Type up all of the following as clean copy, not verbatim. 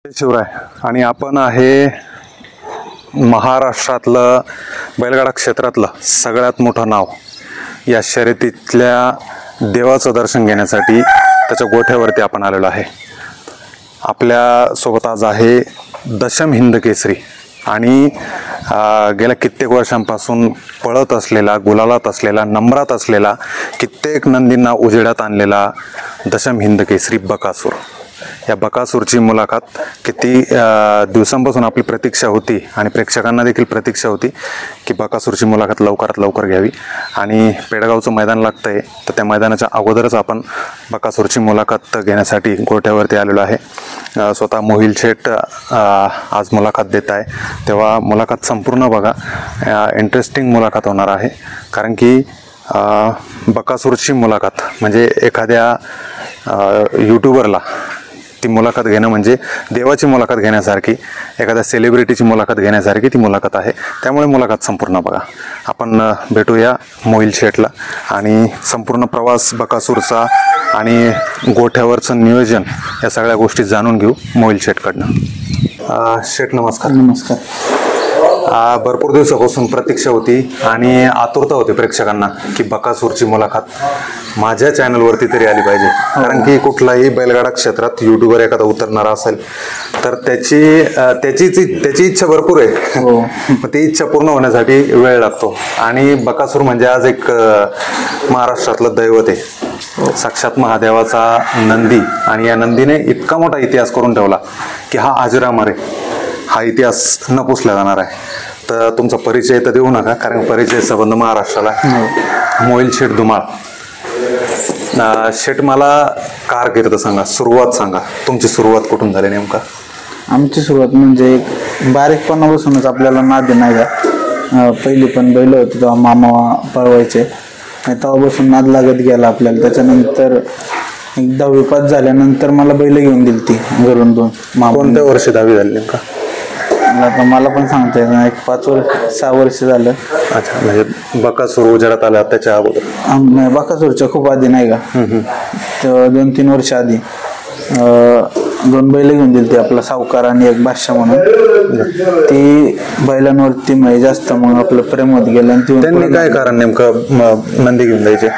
शिवराय आणि आपण आहे महाराष्ट्रातलं बैलगाडा क्षेत्रातलं सगळ्यात मोठं नाव या शर्यतीतल्या देवाचं दर्शन घेण्यासाठी त्याच्या गोठ्यावरती आपण आलेलो आहे। आपल्या सोबत आज आहे दशम हिंद केसरी आणि गेल्या कित्येक वर्षांपासून पळत असलेला, गुलालात असलेला, नंबरात असलेला, कित्येक नंदींना उजेडात आणलेला दशम हिंद केसरी बकासूर। या बकासूरची मुलाखत किती दिवसांपासून आपली प्रतीक्षा होती आणि प्रेक्षकांना देखील प्रतीक्षा होती की बकासूरची मुलाखत लवकरात लवकर घ्यावी आणि पेडगावचं मैदान लागतंय तर त्या मैदानाच्या अगोदरच आपण बकासूरची मुलाखत घेण्यासाठी गोठ्यावरती आलेलो आहे। स्वतः मोहिल शेठ आज मुलाखत देत आहे, तेव्हा मुलाखत संपूर्ण बघा, इंटरेस्टिंग मुलाखत होणार आहे। कारण की बकासूरची मुलाखत म्हणजे एखाद्या यूट्यूबरला ती मुलाखत घेणं म्हणजे देवाची मुलाखत घेण्यासारखी, एखाद्या सेलिब्रिटीची मुलाखत घेण्यासारखी ती मुलाखत आहे। त्यामुळे मुलाखत संपूर्ण बघा। आपण भेटूया मोहिल शेठला आणि संपूर्ण प्रवास बकासूरचा आणि गोठ्यावरचं नियोजन या सगळ्या गोष्टी जाणून घेऊ मोहिल शेठकडनं। शेठ नमस्कार। नमस्कार। भरपूर दिवसापासून प्रतीक्षा होती आणि आतुरता होती प्रेक्षकांना की बकासूरची मुलाखत माझ्या चॅनलवरती तरी आली पाहिजे। कारण की कुठलाही बैलगाडा क्षेत्रात यूट्यूबर एखादा उतरणारा असेल तर त्याची इच्छा भरपूर आहे। मग ती इच्छा पूर्ण होण्यासाठी वेळ लागतो आणि बकासूर म्हणजे आज एक महाराष्ट्रातलं दैवत आहे, साक्षात महादेवाचा नंदी। आणि या नंदीने इतका मोठा इतिहास करून ठेवला की हा अजरामर आहे, हा इतिहास न पुसला जाणार आहे। तर तुमचा परिचय तर देऊ नका, कारण परिचय संबंध महाराष्ट्राला। मोहिल शेठ धुमाळ। शेठ मला कारकीर्द सांगा, सुरुवात सांगा, तुमची सुरुवात कुठून झाली नेमका? आमची सुरुवात म्हणजे एक बारीकपणापासूनच आपल्याला नाद नाही का, पहिली पण बैल होती तेव्हा मामा पळवायचे, तेव्हापासून नाद लागत गेला आपल्याला। त्याच्यानंतर एक 10वी पास झाल्यानंतर मला बैल घेऊन दिली ती घरून दोन। कोणत्या वर्षी 10वी झाली नेमका? मला पण सांगता येत नाही, एक 6 वर्ष झालं। अच्छा, म्हणजे बकासूर उजेडात आला त्याच्या अगोदर? बकासूरच्या खूप आधी नाही का, तर 2-3 वर्ष आधी 2 बैल घेऊन दिली ती, आपला सावकार आणि एक बादशाह म्हणून। ती बैलांवरती म्हणजे जास्त मग आपलं प्रेम होत गेलं। आणि त्यांनी काय कारण नेमकं नंदी घेऊन द्यायचे?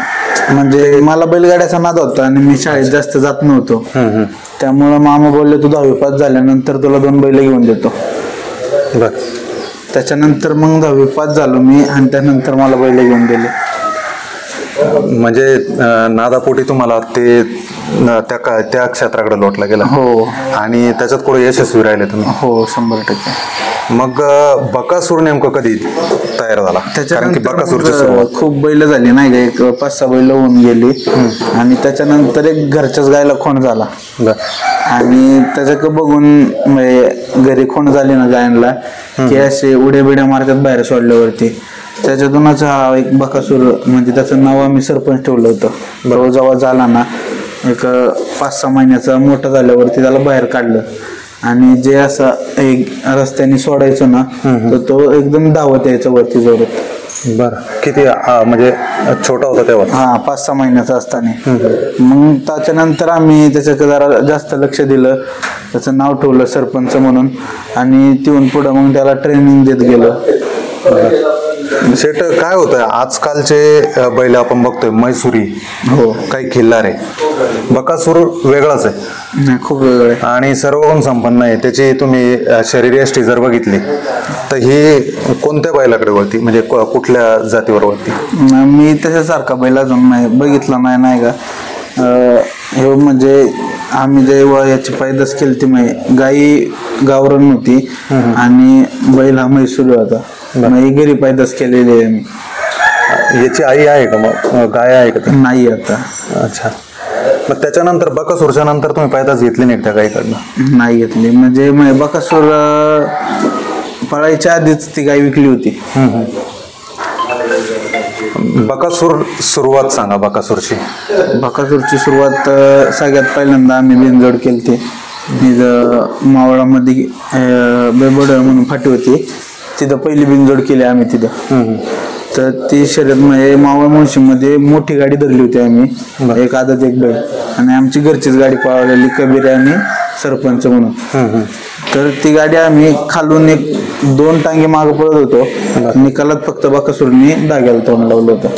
म्हणजे मला बैलगाड्याचा नाद होता आणि मी शाळेत जास्त जात नव्हतो, त्यामुळं मामा बोलले तू 10वी पास झाल्यानंतर तुला 2 बैल घेऊन देतो। त्याच्यानंतर मग 10वी पास झालो मी आणि त्यानंतर मला बैल घेऊन दिले। म्हणजे नादापोटी तुम्हाला ते त्या क्षेत्राकडे लोटला गेला? हो। आणि त्याच्यात कुठे यशस्वी राहिले तुम्ही? हो, 100%। मग बकासूर नेमकं कधी तयार झाला? कारण की बकासूरची सुरुवात खूप बैल झाली नाही का, एक 5-6 बैल होऊन गेली आणि त्याच्यानंतर एक घरच्याच गायला खोंड झाला आणि त्याच्याकडे बघून म्हणजे घरी खोंड झाली ना गायांना की असे उड्या बिड्या मारतात बाहेर सोडल्यावरती। त्याच्यातूनच हा एक बकासूर म्हणजे त्याचं नाव आम्ही सरपंच ठेवलं होतं। जेव्हा झाला ना एक 5-6 महिन्याचा मोठा झाल्यावरती त्याला बाहेर काढलं आणि जे असं एक रस्त्याने सोडायचो ना तर तो एकदम धावत यायचा वरती जोरात। बरं, किती म्हणजे छोटा होता तेव्हा? हा, 5-6 महिन्याचा असताना। मग त्याच्यानंतर आम्ही त्याच्याकडे जरा जास्त लक्ष दिलं, त्याचं नाव ठेवलं सरपंच म्हणून आणि तिथून पुढं मग त्याला ट्रेनिंग देत गेलो। शेठ, काय होतं आजकालचे बैल आपण बघतोय मैसुरी, हो, काही खिल्लार आहे, बकासूर वेगळाच आहे, खूप वेगळं आहे आणि सर्व गुण संपन्न आहे। त्याची तुम्ही शरीरयष्टी जर बघितली तर ही कोणत्या बैलाकडे वळती, म्हणजे कुठल्या जातीवर वळती? मी त्याच्यासारखा बैल अजून नाही बघितला नाही का। हे म्हणजे आम्ही जेव्हा याची पैदास केली ती गाई गावरान होती आणि बैल हा मैसूरी होता, घरी पैदास केलेली आहे मी। याची आई आहे का मग, गाय आहे का? नाही आता। अच्छा, मग त्याच्यानंतर बकासूरच्या नंतर तुम्ही पैदास घेतली नाही त्या गायकडनं? नाही घेतली, म्हणजे बकासूर पळायच्या आधीच ती गाय विकली होती। बकासूर सुरुवात सांगा बकासूरची। बकासूरची सुरुवात सगळ्यात पहिल्यांदा आम्ही बिनजोड केली ती मावळामध्ये बेबड म्हणून फाटी होती तिथं पहिली बिनजोड केली आम्ही तिथं. तर ती शर्यत म्हणजे मावळ मुळशीमध्ये मोठी गाडी धरली होती आम्ही, एक आदत एक बैल, आणि आमची घरचीच गाडी पळवलेली कबीर आणि सरपंच म्हणून. तर ती गाडी आम्ही खालून एक 2 टांगे मागे पळत होतो, निकालात फक्त बकासूरने धाग्याला तोंड लावलं होतं.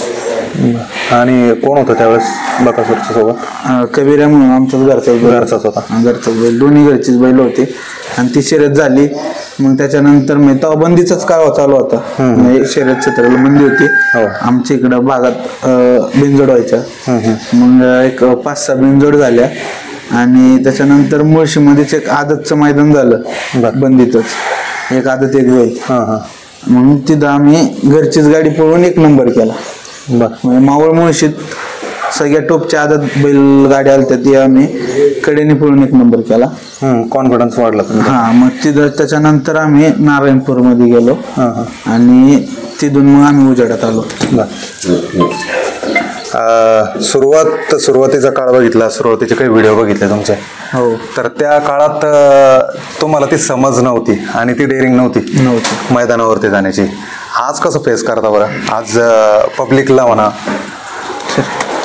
आणि कोण होतं त्यावेळेस बकासूरच्या सोबत? कबीर म्हणून आमचाच घरचाच होता. घरचाच बैल, दोन्ही घरचीच बैल होते. आणि ती शर्यत झाली. मग त्याच्यानंतर मी तेव्हा बंदीचाच काळ चालू होता, म्हणजे शर्यत क्षेत्राला बंदी होती. आमच्या इकडं भागात बिनजोड व्हायच्या. मग एक 5-6 बिनजोड झाल्या. आणि त्याच्यानंतर मुळशीमध्येच एक आदतचं मैदान झालं बंदीतच, एक आदत एक बैल. म्हणून तिथं आम्ही घरचीच गाडी पळवून 1 नंबर केला. म्हणजे मावळ मुळशीत सगळ्या टोपच्या आदत बैल गाडी आल्या ती आम्ही कडेने पळून 1 नंबर केला. कॉन्फिडन्स वाढला. मग तिथं त्याच्यानंतर आम्ही नारायणपूर मध्ये गेलो आणि तिथून मग आम्ही उजेडात आलो. सुरुवातीचा काळ बघितला, सुरुवातीचे काही व्हिडिओ बघितले तुमचे. हो. तर त्या काळात तुम्हाला ती समज नव्हती आणि ती डेअरिंग नव्हती मैदानावरती जाण्याची. आज कसं फेस करता बरं? आज पब्लिकला म्हणा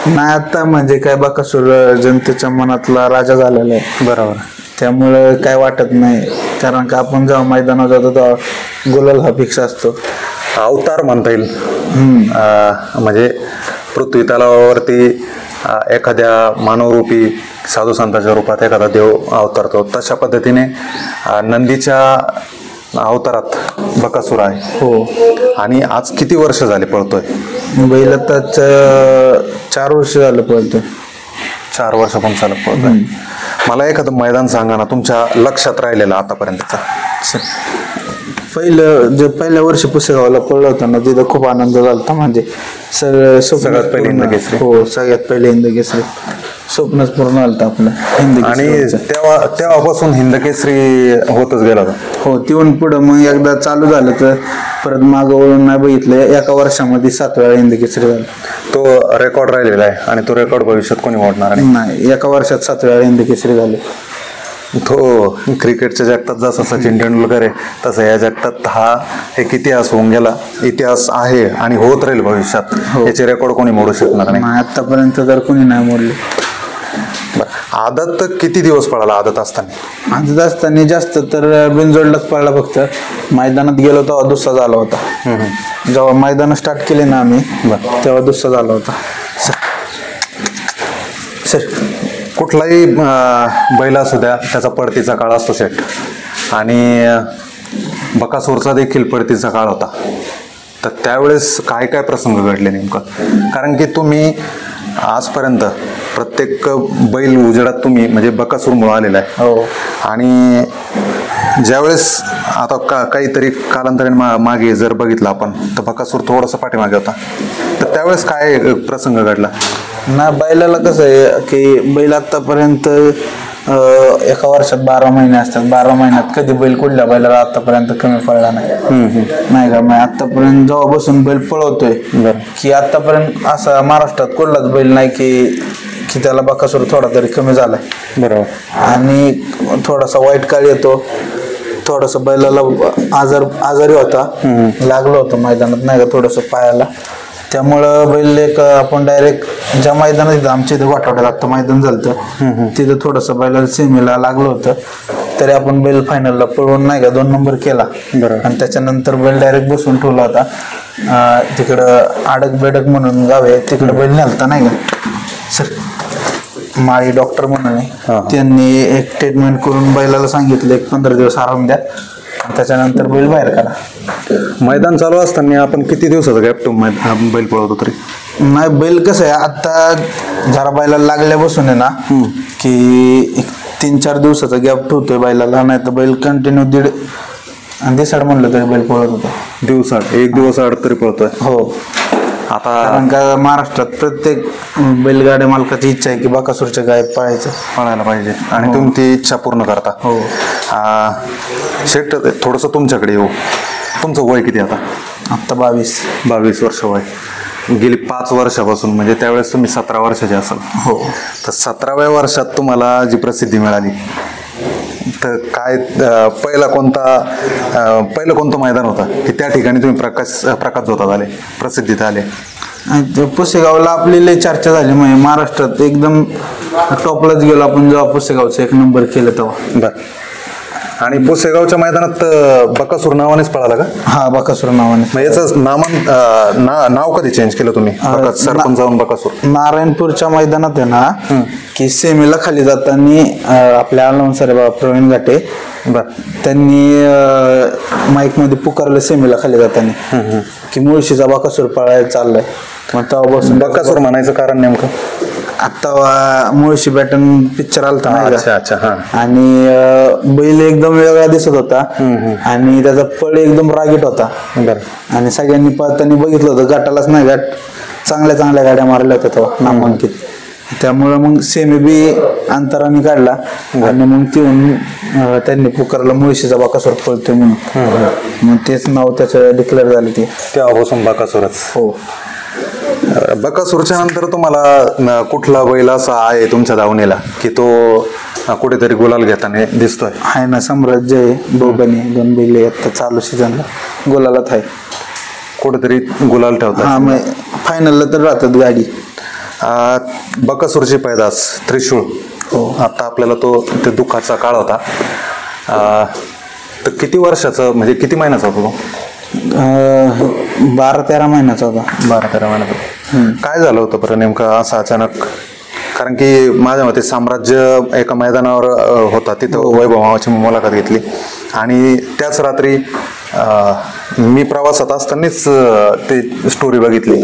नाही, आता म्हणजे काय बकासूर जनतेच्या मनातला राजा झालेला आहे. बरोबर. त्यामुळे काय वाटत नाही, कारण का आपण जेव्हा मैदानावर जातो तेव्हा गुलाल हा फिक्स असतो. अवतार म्हणता येईल. म्हणजे पृथ्वी तलावावरती एखाद्या मानवरूपी साधू संतांच्या रूपात एखादा देव अवतरतो, तशा पद्धतीने नंदीच्या अवतारात बकासूर आहे. हो. आणि आज किती वर्ष झाले पळतोय? बैल आता 4 वर्ष झालं पळतोय. 4 वर्ष पण चालत पळतोय. मला एखादं मैदान सांगा ना तुमच्या लक्षात राहिलेलं आतापर्यंतचा. पहिल्या वर्षी पुसेगावला पळलं होतं ना, तिथं खूप आनंद झाला. म्हणजे सगळ्यात पहिले हिंद केसरी. हो, सगळ्यात पहिले हिंद केसरी स्वप्नच पूर्ण झालं आपलं हिंद. आणि तेव्हापासून हिंद केसरी होतच गेला होता. हो, तिथून पुढं मग एकदा चालू झालं तर परत मागं वळून नाही बघितलं. एका वर्षामध्ये 7 वेळा हिंद केसरी झाला. तो रेकॉर्ड राहिलेला आहे आणि तो रेकॉर्ड भविष्यात कोणी मोडणार नाही. एका वर्षात 7 वेळा हिंद केसरी झाले. तो क्रिकेटच्या जगतात जसा सचिन तेंडुलकर आहे तसं या जगतात हा एक इतिहास होऊन गेला, इतिहास आहे आणि होत राहील भविष्यात. याचे रेकॉर्ड कोणी मोडू शकणार नाही. आतापर्यंत तर कोणी नाही मोडले. आदत किती दिवस पळाला? आदत असताना जास्त तर बिनजोडलाच पळला. फक्त मैदानात गेलो तेव्हा दुसरा झाला होता. जेव्हा मैदान स्टार्ट केले ना आम्ही तेव्हा दुसरा झाला होता. सर कुठलाही बैल असू द्या त्याचा पळतीचा काळ असतो शेट, आणि बकासूरचा देखील पळतीचा काळ होता. तर त्यावेळेस काय काय प्रसंग घडले नेमकं? कारण की तुम्ही आजपर्यंत प्रत्येक बैल उजेडात तुम्ही म्हणजे बकासूरमुळे आलेला आहे. हो. आणि ज्यावेळेस आता काहीतरी कालांतराने मागे जर बघितलं आपण तर बकासूर थोडासा पाठीमागे होता. तर त्यावेळेस काय प्रसंग घडला? ना, बैलाला कसं आहे की बैल आतापर्यंत एका वर्षात 12 महिने असतात. 12 महिन्यात कधी बैल कुठल्या बैलाला आतापर्यंत कमी पडला नाही का. मग आतापर्यंत जेव्हा बसून बैल पळवतोय की आतापर्यंत असा महाराष्ट्रात कुठलाच बैल नाही की त्याला बकासूर थोडा तरी कमी झालाय. बरोबर. आणि थोडासा वाईट काळ येतो. थोडस बैलाला आजारी होता, लागलं होतं मैदानात नाही का थोडस पायाला. त्यामुळं बैल एक आपण डायरेक्ट ज्या मैदानात आमच्या इथे वाटवड्यात आता मैदान झालं तिथं थोडस बैलाला सेमीला लागलं होतं. तरी आपण बैल फायनलला पळवून नाही का 2 नंबर केला. आणि त्याच्यानंतर बैल डायरेक्ट बसून ठेवला होता. तिकडं आडक बेडक म्हणून गाव आहे, तिकडं बैल नेलता नाही का सर. माळी डॉक्टर म्हणून आहे, त्यांनी एक ट्रीटमेंट करून बैलाला सांगितलं 15 दिवस आराम द्या, त्याच्यानंतर बैल बाहेर काढा. मैदान चालू असताना आपण किती दिवसाचा गॅप तो बैल पळवतो तरी? नाही, बैल कसं आहे आता जरा बैलाला लागल्यापासून आहे ना की 3-4 दिवसाचा गॅप ठेवतोय बैलाला. नाही तर बैल कंटिन्यू 1.5 दिवसाड म्हणलं तरी बैल पळत होता. दिवसाड 1 दिवस आड तरी पळतोय. हो. आता कारण का महाराष्ट्रात प्रत्येक बैलगाड्या मालकाची इच्छा आहे की बकासूरच्या गाय पळायला पाहिजे आणि तुम्ही ती इच्छा पूर्ण करता. हो. शेट थोडंसं तुमच्याकडे येऊ. तुमचं वय किती आता? 22 वर्ष वय. गेली 5 वर्षापासून म्हणजे त्यावेळेस तुम्ही 17 वर्षाचे असाल. हो. तर 17व्या वर्षात तुम्हाला जी प्रसिद्धी मिळाली तर काय पहिलं कोणतं मैदान होतं की त्या ठिकाणी तुम्ही प्रकाश जोतात आले, प्रसिद्धीत आले? आणि पुसेगावला आपली लय चर्चा झाली, म्हणजे महाराष्ट्रात एकदम टॉपलाच गेलो आपण जेव्हा पुसेगावचं 1 नंबर केलं तेव्हा. बर. आणि पुसेगावच्या मैदानात बकासूर नावानेच पळाला का? हा, बकासूर नावाने. मग याचं नाव कधी चेंज केलं तुम्ही, सरपंच जाऊन बकासूर? नारायणपूरच्या मैदानात आहे ना की सेमीला खाली जाताना आपल्या अलाउन्सर प्रवीण घाटे त्यांनी माईक मध्ये पुकारलं सेमीला खाली जाताना की मुळशीचा बकासूर पळायला चाललाय. मग तेव्हापासून बकासूर म्हणायचं कारण नेमकं? आता मुळशी पॅटर्न पिक्चर आलता ना. अच्छा अच्छा. हा. आणि बैल एकदम वेगळा दिसत होता आणि त्याचा पळ एकदम रागीट होता. बरं. आणि सगळ्यांनी पळताना बघितलं होतं, गटालाच नाही गाठ चांगल्या गाड्या मारल्या होत्या तेव्हा नामांकित. त्यामुळं मग सेमी बी अंतराने काढला आणि मग तिथून त्यांनी पुकारलं मुळशीचा बकासूर पळतोय म्हणून. मग तेच नाव त्याचं डिक्लेअर झालं ते तेव्हापासून बकासूरच. हो. बकासूरच्या नंतर तुम्हाला कुठला बैल असा आहे तुमच्या दावणीला की तो कुठेतरी गुलाल घेताना दिसतोय? आहे ना, सम्राज्य आहे, बोबनी, 2 बैल आता चालू सीझनला गुलालात आहे. कुठेतरी गुलाल ठेवतात. हा, मग फायनलला तर राहतात गाडी. बकासूरची पैदास त्रिशूळ. हो. आता आपल्याला ते दुःखाचा काळ होता. तर किती वर्षाचं, म्हणजे किती महिन्याचा होता तो? 12-13 महिन्याचा होता. 12-13 महिन्याचा. काय झालं होतं बरं नेमकं असं अचानक? कारण की माझ्या मते साम्राज्य एका मैदानावर होता, तिथं वैभव मामाची मुलाखत घेतली आणि त्याच रात्री मी प्रवासात असतानाच ते स्टोरी बघितली.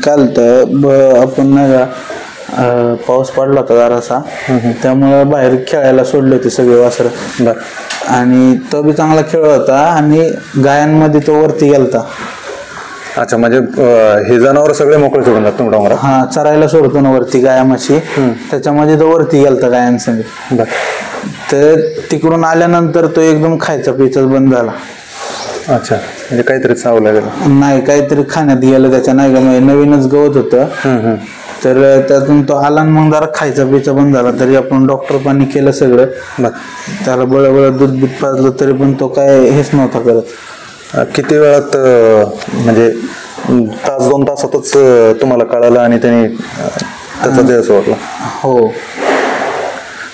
काल तर आपण नाही का पाऊस पडला होता जरासा, त्यामुळे बाहेर खेळायला सोडले होते सगळे वासरं. आणि तो बी चांगला खेळ होता आणि गायांमध्ये तो वरती गेलता. अच्छा, म्हणजे हे जनावर सगळे मोकळे सोडून जात डोंगरात? हा, चरायला सोडतो ना वरती गायामाशी, त्याच्यामध्ये तो वरती गेलता गायांसंग. तर तिकडून आल्यानंतर तो एकदम खायचा पियचाच बंद झाला. अच्छा, म्हणजे काहीतरी चावलं गेलं? नाही, काहीतरी खाण्यात गेलं त्याच्या, नाही का, नवीनच गवत होतं तर त्यातून तो आला. मग जरा खायचा पियचा बंद झाला. तरी आपण डॉक्टर पाणी केलं सगळं, त्याला बळबळ दूध बीत पाजलं तरी पण तो काय हेच नव्हता करत. किती वेळात, म्हणजे 1-2 तासातच तुम्हाला कळालं आणि त्याने त्याचा देह सोडला? हो.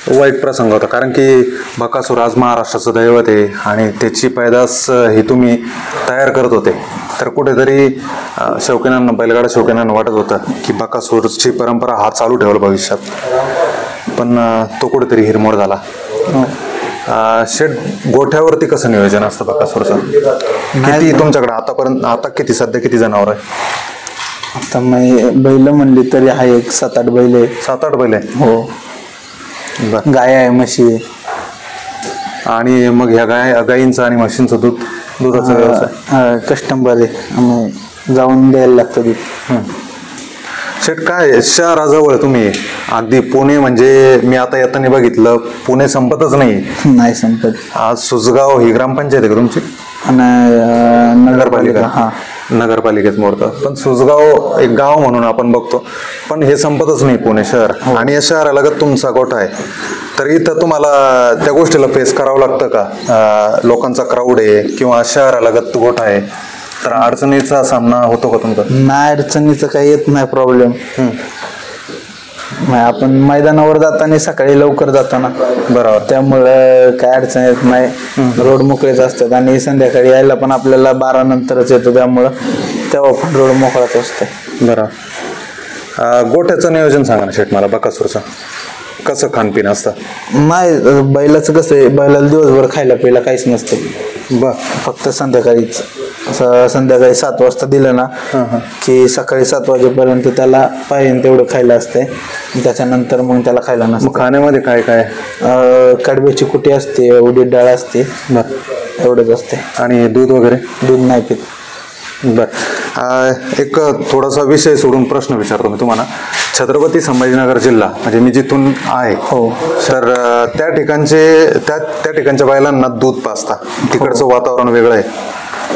वाईट प्रसंग होता, कारण की बकासूर आज महाराष्ट्राचं दैवत आहे आणि त्याची पैदास ही तुम्ही तयार करत होते. तर कुठेतरी शौकीनांना, बैलगाडा शौकीनांना वाटत होतं की बकासूरची परंपरा हा चालू ठेवला भविष्यात, पण तो कुठेतरी हिरमोड झाला. शेट, गोठ्यावरती कसं नियोजन असतं बकासूरचं? किती तुमच्याकडे आतापर्यंत, आता सध्या किती जनावर आहे? आता बैल म्हणली तरी आहे 7-8 बैल आहे. 7-8 बैल आहे? हो. गाय आहे, म्हशी आहे. आणि मग ह्या गायींचं आणि म्हशींचं दुधाचा व्यवसाय? कस्टमर आहे, जाऊन द्यायला लागतं दूध. शेट, काय शहराजवळ तुम्ही अगदी पुणे, म्हणजे मी आता येताना बघितलं पुणे संपतच नाही संपत. आज सुजगाव ही ग्रामपंचायत आहे का तुमची? नगरपालिका. हा, नगरपालिकेत मोडतं, पण सुजगाव एक गाव म्हणून आपण बघतो, पण हे संपतच नाही पुणे शहर. आणि या शहरालगत तुमचा गोठा आहे, तर इथं तुम्हाला त्या गोष्टीला फेस करावं लागतं का? लोकांचा क्राऊड आहे किंवा शहरालगत गोठा आहे, तर अडचणीचा सामना होतो का तुमचा? नाही, अडचणीचं काही येत नाही प्रॉब्लेम. आपण मैदानावर जाताना सकाळी लवकर जाताना, बरोबर, त्यामुळं काय अडचण येत नाही. रोड मोकळेच असतात आणि संध्याकाळी यायला पण आपल्याला 12 नंतरच येतो, त्यामुळं तेव्हा पण रोड मोकळाच असते. बरोबर. गोठ्याचं नियोजन सांगा ना शेट मला, बकासूरचं कसं खानपिन असतं? नाही, बैलाचं कसं आहे, बैलाला दिवसभर खायला प्यायला काहीच नसतं. फक्त संध्याकाळीच, संध्याकाळी 7 वाजता दिलं ना की सकाळी 7 वाजेपर्यंत त्याला पाहिजे तेवढं खायला असते. त्याच्यानंतर मग त्याला खायला नसतं. खाण्यामध्ये काय काय? कडब्याची कुटी असते, उडीद डाळ असते, एवढंच असते. आणि दूध वगैरे? दूध नाही पित. बर. एक थोडासा विषय सोडून प्रश्न विचारतो मी तुम्हाला. छत्रपती संभाजीनगर जिल्हा, म्हणजे मी जिथून आहे, हो, तर त्या ठिकाणच्या बैलांना दूध पाजता, तिकडचं वातावरण वेगळं आहे.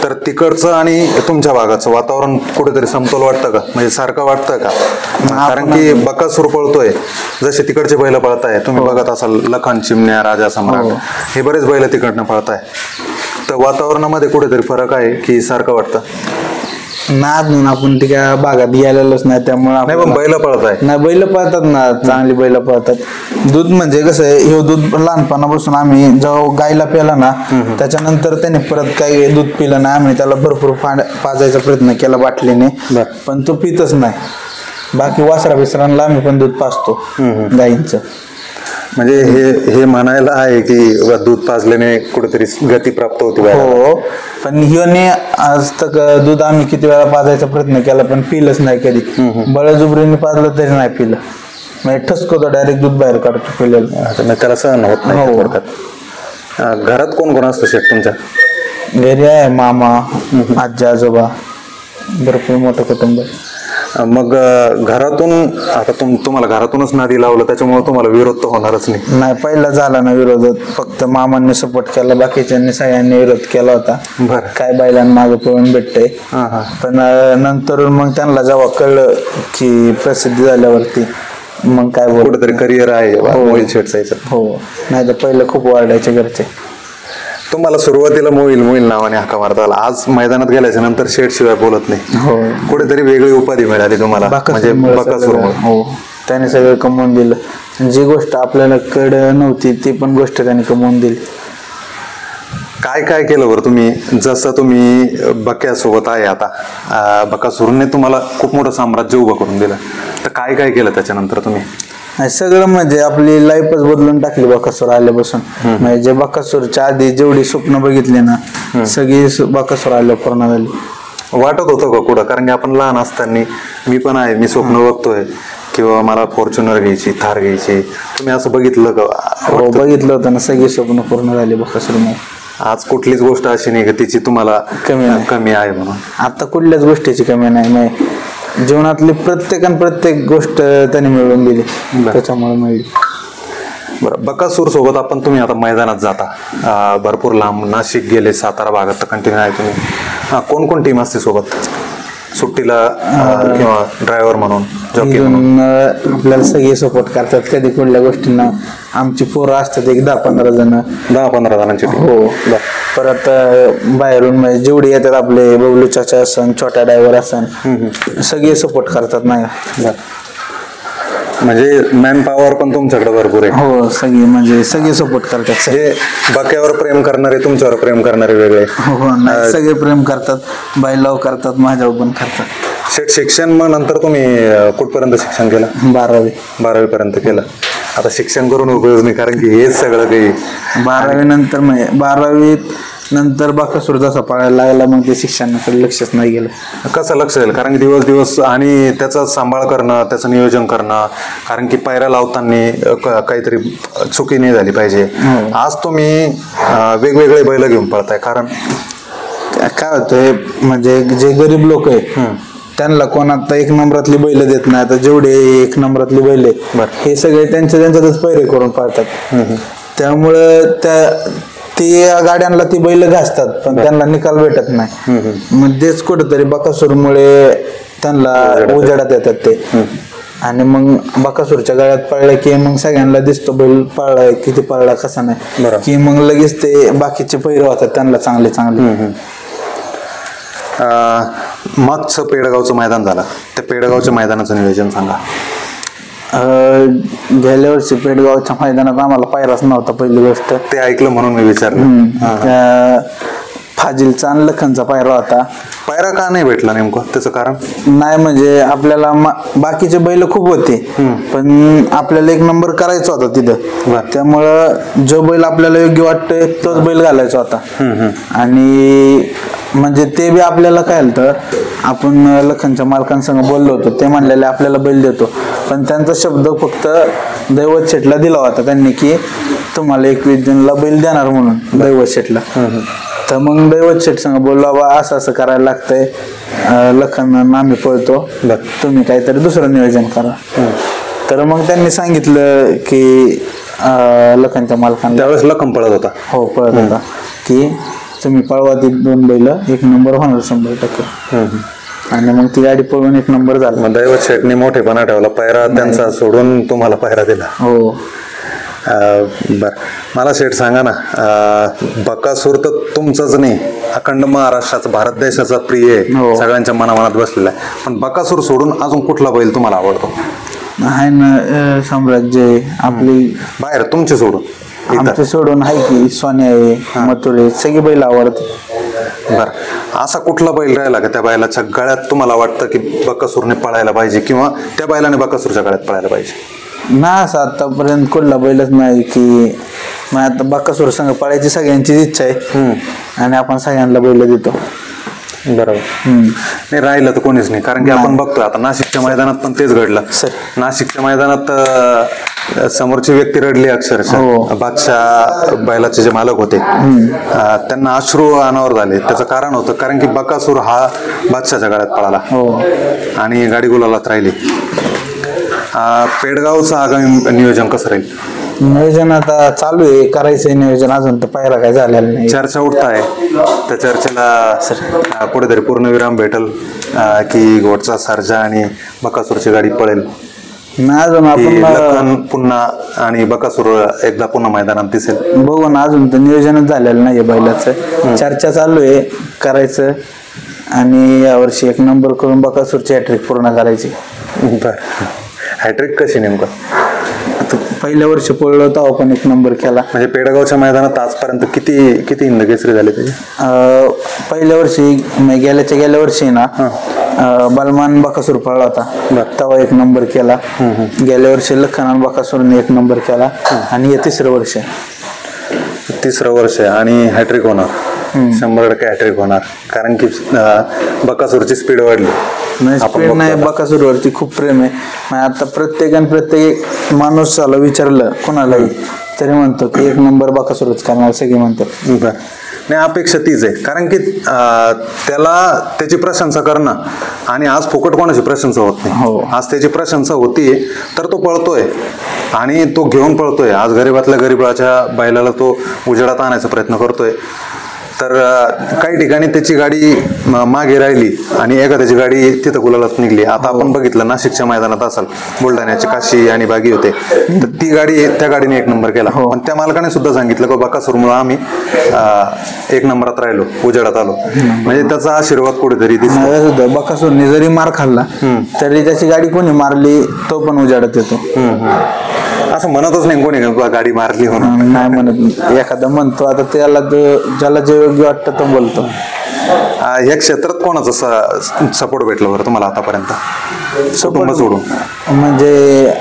तर तिकडचं आणि तुमच्या भागाचं वातावरण कुठेतरी समतोल वाटतं का, म्हणजे सारखं वाटतं का? कारण की बकासूर पळतोय जसे तिकडचे बैल पळताय, तुम्ही बघत असाल लखन, चिमण्या, राजा, सम्राट हे बरेच बैल तिकडनं पळताय, तर वातावरणामध्ये कुठेतरी फरक आहे की सारखं वाटतं? नाही आपण त्या भागात गेलेलोच नाही, त्यामुळे नाही पण बैल पळताय. नाही बैल पळतात ना, चांगली बैल पळतात. दूध म्हणजे कसं आहे, हे दूध लहानपणापासून आम्ही जेव्हा गायला प्याला ना, त्याच्यानंतर त्याने परत काही दूध पिलं नाही. आम्ही त्याला भरपूर पाजायचा प्रयत्न केला बाटलीने, पण तो पितच नाही. बाकी वासरा बिसरांना आम्ही पण दूध पाजतो गायींचं. म्हणजे हे म्हणायला आहे की दूध पाजल्याने कुठेतरी गती प्राप्त होती. हो, पण हिने आज तक दूध आम्ही किती वेळा पाजायचा प्रयत्न केला पण पिलंच नाही कधी. बळजुबरीने पाजलं तरी नाही पिलं, म्हणजे ठसकवतो डायरेक्ट दूध बाहेर काढतो पिलेलं. त्याला सहन होत नाही. घरात कोण कोण असतं शेठ तुमच्या? घरी आहे मामा, आजी, आजोबा, भरपूर मोठं कुटुंब आहे. मग घरातून आता तुम्हाला घरातूनच नादी लावलं, त्याच्यामुळे तुम्हाला विरोध तर होणारच नाही. नाही, पहिला झाला ना विरोध, फक्त मामांनी सपोर्ट केला, बाकीच्यांनी सगळ्यांनी विरोध केला होता. काय बैलांमागे पळून भेटतंय. पण नंतर मग त्यांना जेव्हा कळलं की प्रसिद्धी झाल्यावरती मग काय कुठेतरी करिअर आहे मोहिल शेठचं. हो, नाही तर पहिलं खूप वाढायचे घरचे. तुम्हाला सुरुवातीला मोहिल नावाने हाका मारता आला, आज मैदानात गेल्याच्या नंतर शेठ शिवाय बोलत नाही. हो, कुठेतरी वेगळी उपाधी मिळाली तुम्हाला, म्हणजे बकासूर. हो, त्याने सगळं कमवून दिलं. जी गोष्ट आपल्याला कड नव्हती ती पण गोष्ट त्याने कमवून दिली. काय काय केलं बरं तुम्ही, जसं तुम्ही बक्यासोबत आहे आता, बकासूरने तुम्हाला खूप मोठं साम्राज्य उभं करून दिलं, तर काय काय केलं त्याच्यानंतर तुम्ही? सगळं म्हणजे आपली लाईफच बदलून टाकली बकासूर आल्यापासून. म्हणजे जे बकासूरच्या आधी जेवढी स्वप्न बघितली ना, सगळी बकासूर आल्या पूर्ण झाली. वाटत होतं का कुठं, कारण की आपण लहान असताना मी पण आहे, मी स्वप्न बघतोय किंवा मला फॉर्च्युनर घ्यायची, थार घ्यायची, तुम्ही असं बघितलं का? हो, बघितलं होतं ना, सगळी स्वप्न पूर्ण झाली बकासूरमुळे. आज कुठलीच गोष्ट अशी नाही का तिची तुम्हाला कमी आहे म्हणून? आता कुठल्याच गोष्टीची कमी नाही. जीवनातली प्रत्येक गोष्ट त्यांनी मिळवून दिली, त्याच्यामुळे मिळली. बरं, बकासूर सोबत तुम्ही आता मैदानात जाता, भरपूर लांब नाशिक गेले, सातारा भागात तर कंटिन्यू आहे तुम्ही. कोण टीम असते सोबत सुट्टीला किंवा ड्रायव्हर म्हणून, जॉकी म्हणून? आपल्याला सगळे सपोर्ट करतात. कधी कुठल्या गोष्टींना आमची पोरं असतात, एक 10-15 जण, 10-15 जणांची. हो, परत बाहेरून म्हणजे जेवढे येतात आपले बबलू चाचा असन, छोटा ड्रायव्हर असन, सगळे सपोर्ट करतात. नाही म्हणजे मॅन पॉवर पण तुमच्याकडे भरपूर आहे. हो, सगळे सपोर्ट करतात. हे बक्यावर प्रेम करणारे, तुमच्यावर प्रेम करणारे वेगळे. हो, सगळे प्रेम करतात, बैलाव करतात, माझ्यावर पण करतात. शिक्षण मग नंतर तुम्ही कुठपर्यंत शिक्षण केलं? 12वी पर्यंत केलं. आता शिक्षण करून उपयोग नाही, कारण की हेच सगळं काही 12वी नंतर म्हणजे 12वी नंतर बकासूर जसा पळायला लागला, मग ते शिक्षणाकडे लक्षच नाही गेलं. कसं लक्ष देईल, कारण की दिवस आणि त्याचा सांभाळ करणं, त्याचं नियोजन करणं, कारण की पायऱ्या लावताना काहीतरी चुकी नाही झाली पाहिजे. आज तुम्ही वेगवेगळे बैल घेऊन पळताय, कारण काय होतंय, म्हणजे जे गरीब लोक आहे त्यांना कोण आता 1 नंबरातली बैल देत नाही. आता जेवढे 1 नंबरातली बैल हे सगळे त्यांच्यातच पैरे करून पाळतात. त्यामुळं त्या गाड्यांना ती बैल घासतात, पण त्यांना निकाल भेटत नाही. मग तेच कुठेतरी बकासूरमुळे त्यांना उजेडात येतात ते. आणि मग बकासूरच्या गळ्यात पळलं की मग सगळ्यांना दिसतो बैल पळलाय, किती पळला कसा नाही, की मग लगेच ते बाकीचे पैरे होतात त्यांना चांगले. मागचं पेडगावचं मैदान झालं, त्या पेडगावच्या मैदानाचं नियोजन सांगा. गेल्या वर्षी पेडगावच्या मैदानात आम्हाला पायराच नव्हता. पहिली गोष्ट ते ऐकलं म्हणून मी विचारलं. फाजिलचा आणि लखनचा पायरा होता. पायरा का नाही भेटला नेमकं, त्याचं कारण? नाही म्हणजे आपल्याला बाकीचे बैल खूप होते, पण आपल्याला 1 नंबर करायचा होता तिथं. त्यामुळं जो बैल आपल्याला योग्य वाटतोय तोच बैल घालायचा होता. आणि म्हणजे ते बी आपल्याला काय होतं, आपण लखनच्या मालकांसंग बोललो होतो, ते म्हणलेले आपल्याला बैल देतो, पण त्यांचा शब्द फक्त दैवत शेठला दिला होता त्यांनी, की तुम्हाला 21 जूनला बैल देणार म्हणून दैवत शेठला. तर मग दैवत शेठ संग बोललो, बा असं करायला लागतंय, लखन आम्ही पळतो, तुम्ही काहीतरी दुसरं नियोजन करा. तर मग त्यांनी सांगितलं की लखनच्या मालकांना, त्यावेळेस लखन पळत होता. हो, पळत होता, की तुम्ही पळवा ती 2 बैल 1 नंबर होणार 100%. आणि मग ती गाडी पळवून 1 नंबर झाला. मग दैवत शेटने मोठेपणा ठेवला, पायरा त्यांचा सोडून तुम्हाला पायरा दिला. हो. बर, मला शेठ सांगा ना, बकासूर तर तुमचंच नाही, अखंड महाराष्ट्राचा, भारत देशाचा प्रिय आहे, सगळ्यांच्या मनामनात बसलेला आहे. पण बकासूर सोडून अजून कुठला बैल तुम्हाला आवडतो? आहे ना साम्राज्य आपली बाहेर तुमचे सोडून? आमचे सोडून आहे की सोन्या आहे, मथुरे, सगळी बैल आवडते. बर, असा कुठला बैल राहिला का त्या बैलाच्या गळ्यात तुम्हाला वाटतं की बकासूरने पळायला पाहिजे, किंवा त्या बैलाने बकासूरच्या गळ्यात पळायला पाहिजे? ना, असं आतापर्यंत कुठला बैलच नाही की मग आता बकासूर संग पळायची सगळ्यांचीच इच्छा आहे आणि आपण सगळ्यांना बैल देतो. बरोबर. नाही राहिलं तर कोणीच नाही, कारण की आपण बघतोय आता नाशिकच्या मैदानात पण तेच घडलं. नाशिकच्या मैदानात समोरची व्यक्ती रडली अक्षरशः. बादशाह बैलाचे जे मालक होते त्यांना अश्रू अनावर झाले. त्याचं कारण होतं कारण की बकासूर हा बादशाहच्या गळ्यात पळाला आणि गाडी गुलालात राहिली. पेडगावचं आगामी नियोजन कसं राहील? नियोजन आता चालू आहे, करायचंय नियोजन, अजून तर पायरा काय झालेलं नाही. चर्चा उठताय, त्या चर्चेला कुठेतरी पूर्णविराम भेटल की घोटचा सर्जा आणि बकासूरची गाडी पळेल? ना, अजून आपण पुन्हा आणि बकासूर एकदा पुन्हा मैदानात दिसेल? बघू ना, अजून तर नियोजनच झालेलं नाहीये बैलाचं. चर्चा चालू आहे करायचं आणि यावर्षी 1 नंबर करून बकासूरची हॅट्रिक पूर्ण करायची. बर, हॅट्रिक कशी नेमकं? पहिल्या वर्षी पळलो होतो आपण 1 नंबर केला. म्हणजे पेडगावच्या मैदानात आजपर्यंत किती हिंद केसरी झाले त्याचे? पहिल्या वर्षी गेल्या वर्षी ना बलमान बकासूर पळला होता, तेव्हा 1 नंबर केला. गेल्या वर्षी लखन बकासूरने 1 नंबर केला आणि हे तिसरं वर्ष आहे आणि हॅट्रिक होणार. 100% हॅट्रिक होणार, कारण की बकासूरची स्पीड वाढली. स्पीड नाही, बकासूरवरती खूप प्रेम आहे. आता प्रत्येक माणूसाला विचारलं कोणालाही तरी म्हणतो की 1 नंबर बकासूरच करणार, सगळे म्हणतात. नाही, अपेक्षा तीच आहे, कारण की त्याला त्याची प्रशंसा करणं आणि आज फुकट कोणाची प्रशंसा होत नाही. आज त्याची प्रशंसा होतीये तर तो पळतोय आणि तो घेऊन पळतोय. आज गरीबातल्या गरीबाच्या बैलाला तो उजेडात आणायचा प्रयत्न करतोय. तर काही ठिकाणी त्याची गाडी मागे राहिली आणि एखाद्याची गाडी तिथं गुलालात निघली. आता आपण बघितलं नाशिकच्या मैदानात असाल, बुलढाण्याची काशी आणि बागी होते, तर ती गाडी त्या गाडीने 1 नंबर केला. पण त्या मालकाने सुद्धा सांगितलं की बकासूरमुळे आम्ही 1 नंबरात राहिलो, उजेडात आलो. म्हणजे त्याचा आशीर्वाद कुठेतरी दिसतो. बकासूरने जरी मार खाल्ला तरी त्याची गाडी कोणी मारली तो पण उजेडात येतो. असं म्हणतच नाही कोणी गाडी मारली म्हणून, नाही म्हणत. एखादा म्हणतो, आता त्याला ज्याला जे योग्य वाटतं तो बोलतो. या क्षेत्रात कोणाचा सपोर्ट भेटला बरं तुम्हाला आतापर्यंत? सपोर्ट सोडून म्हणजे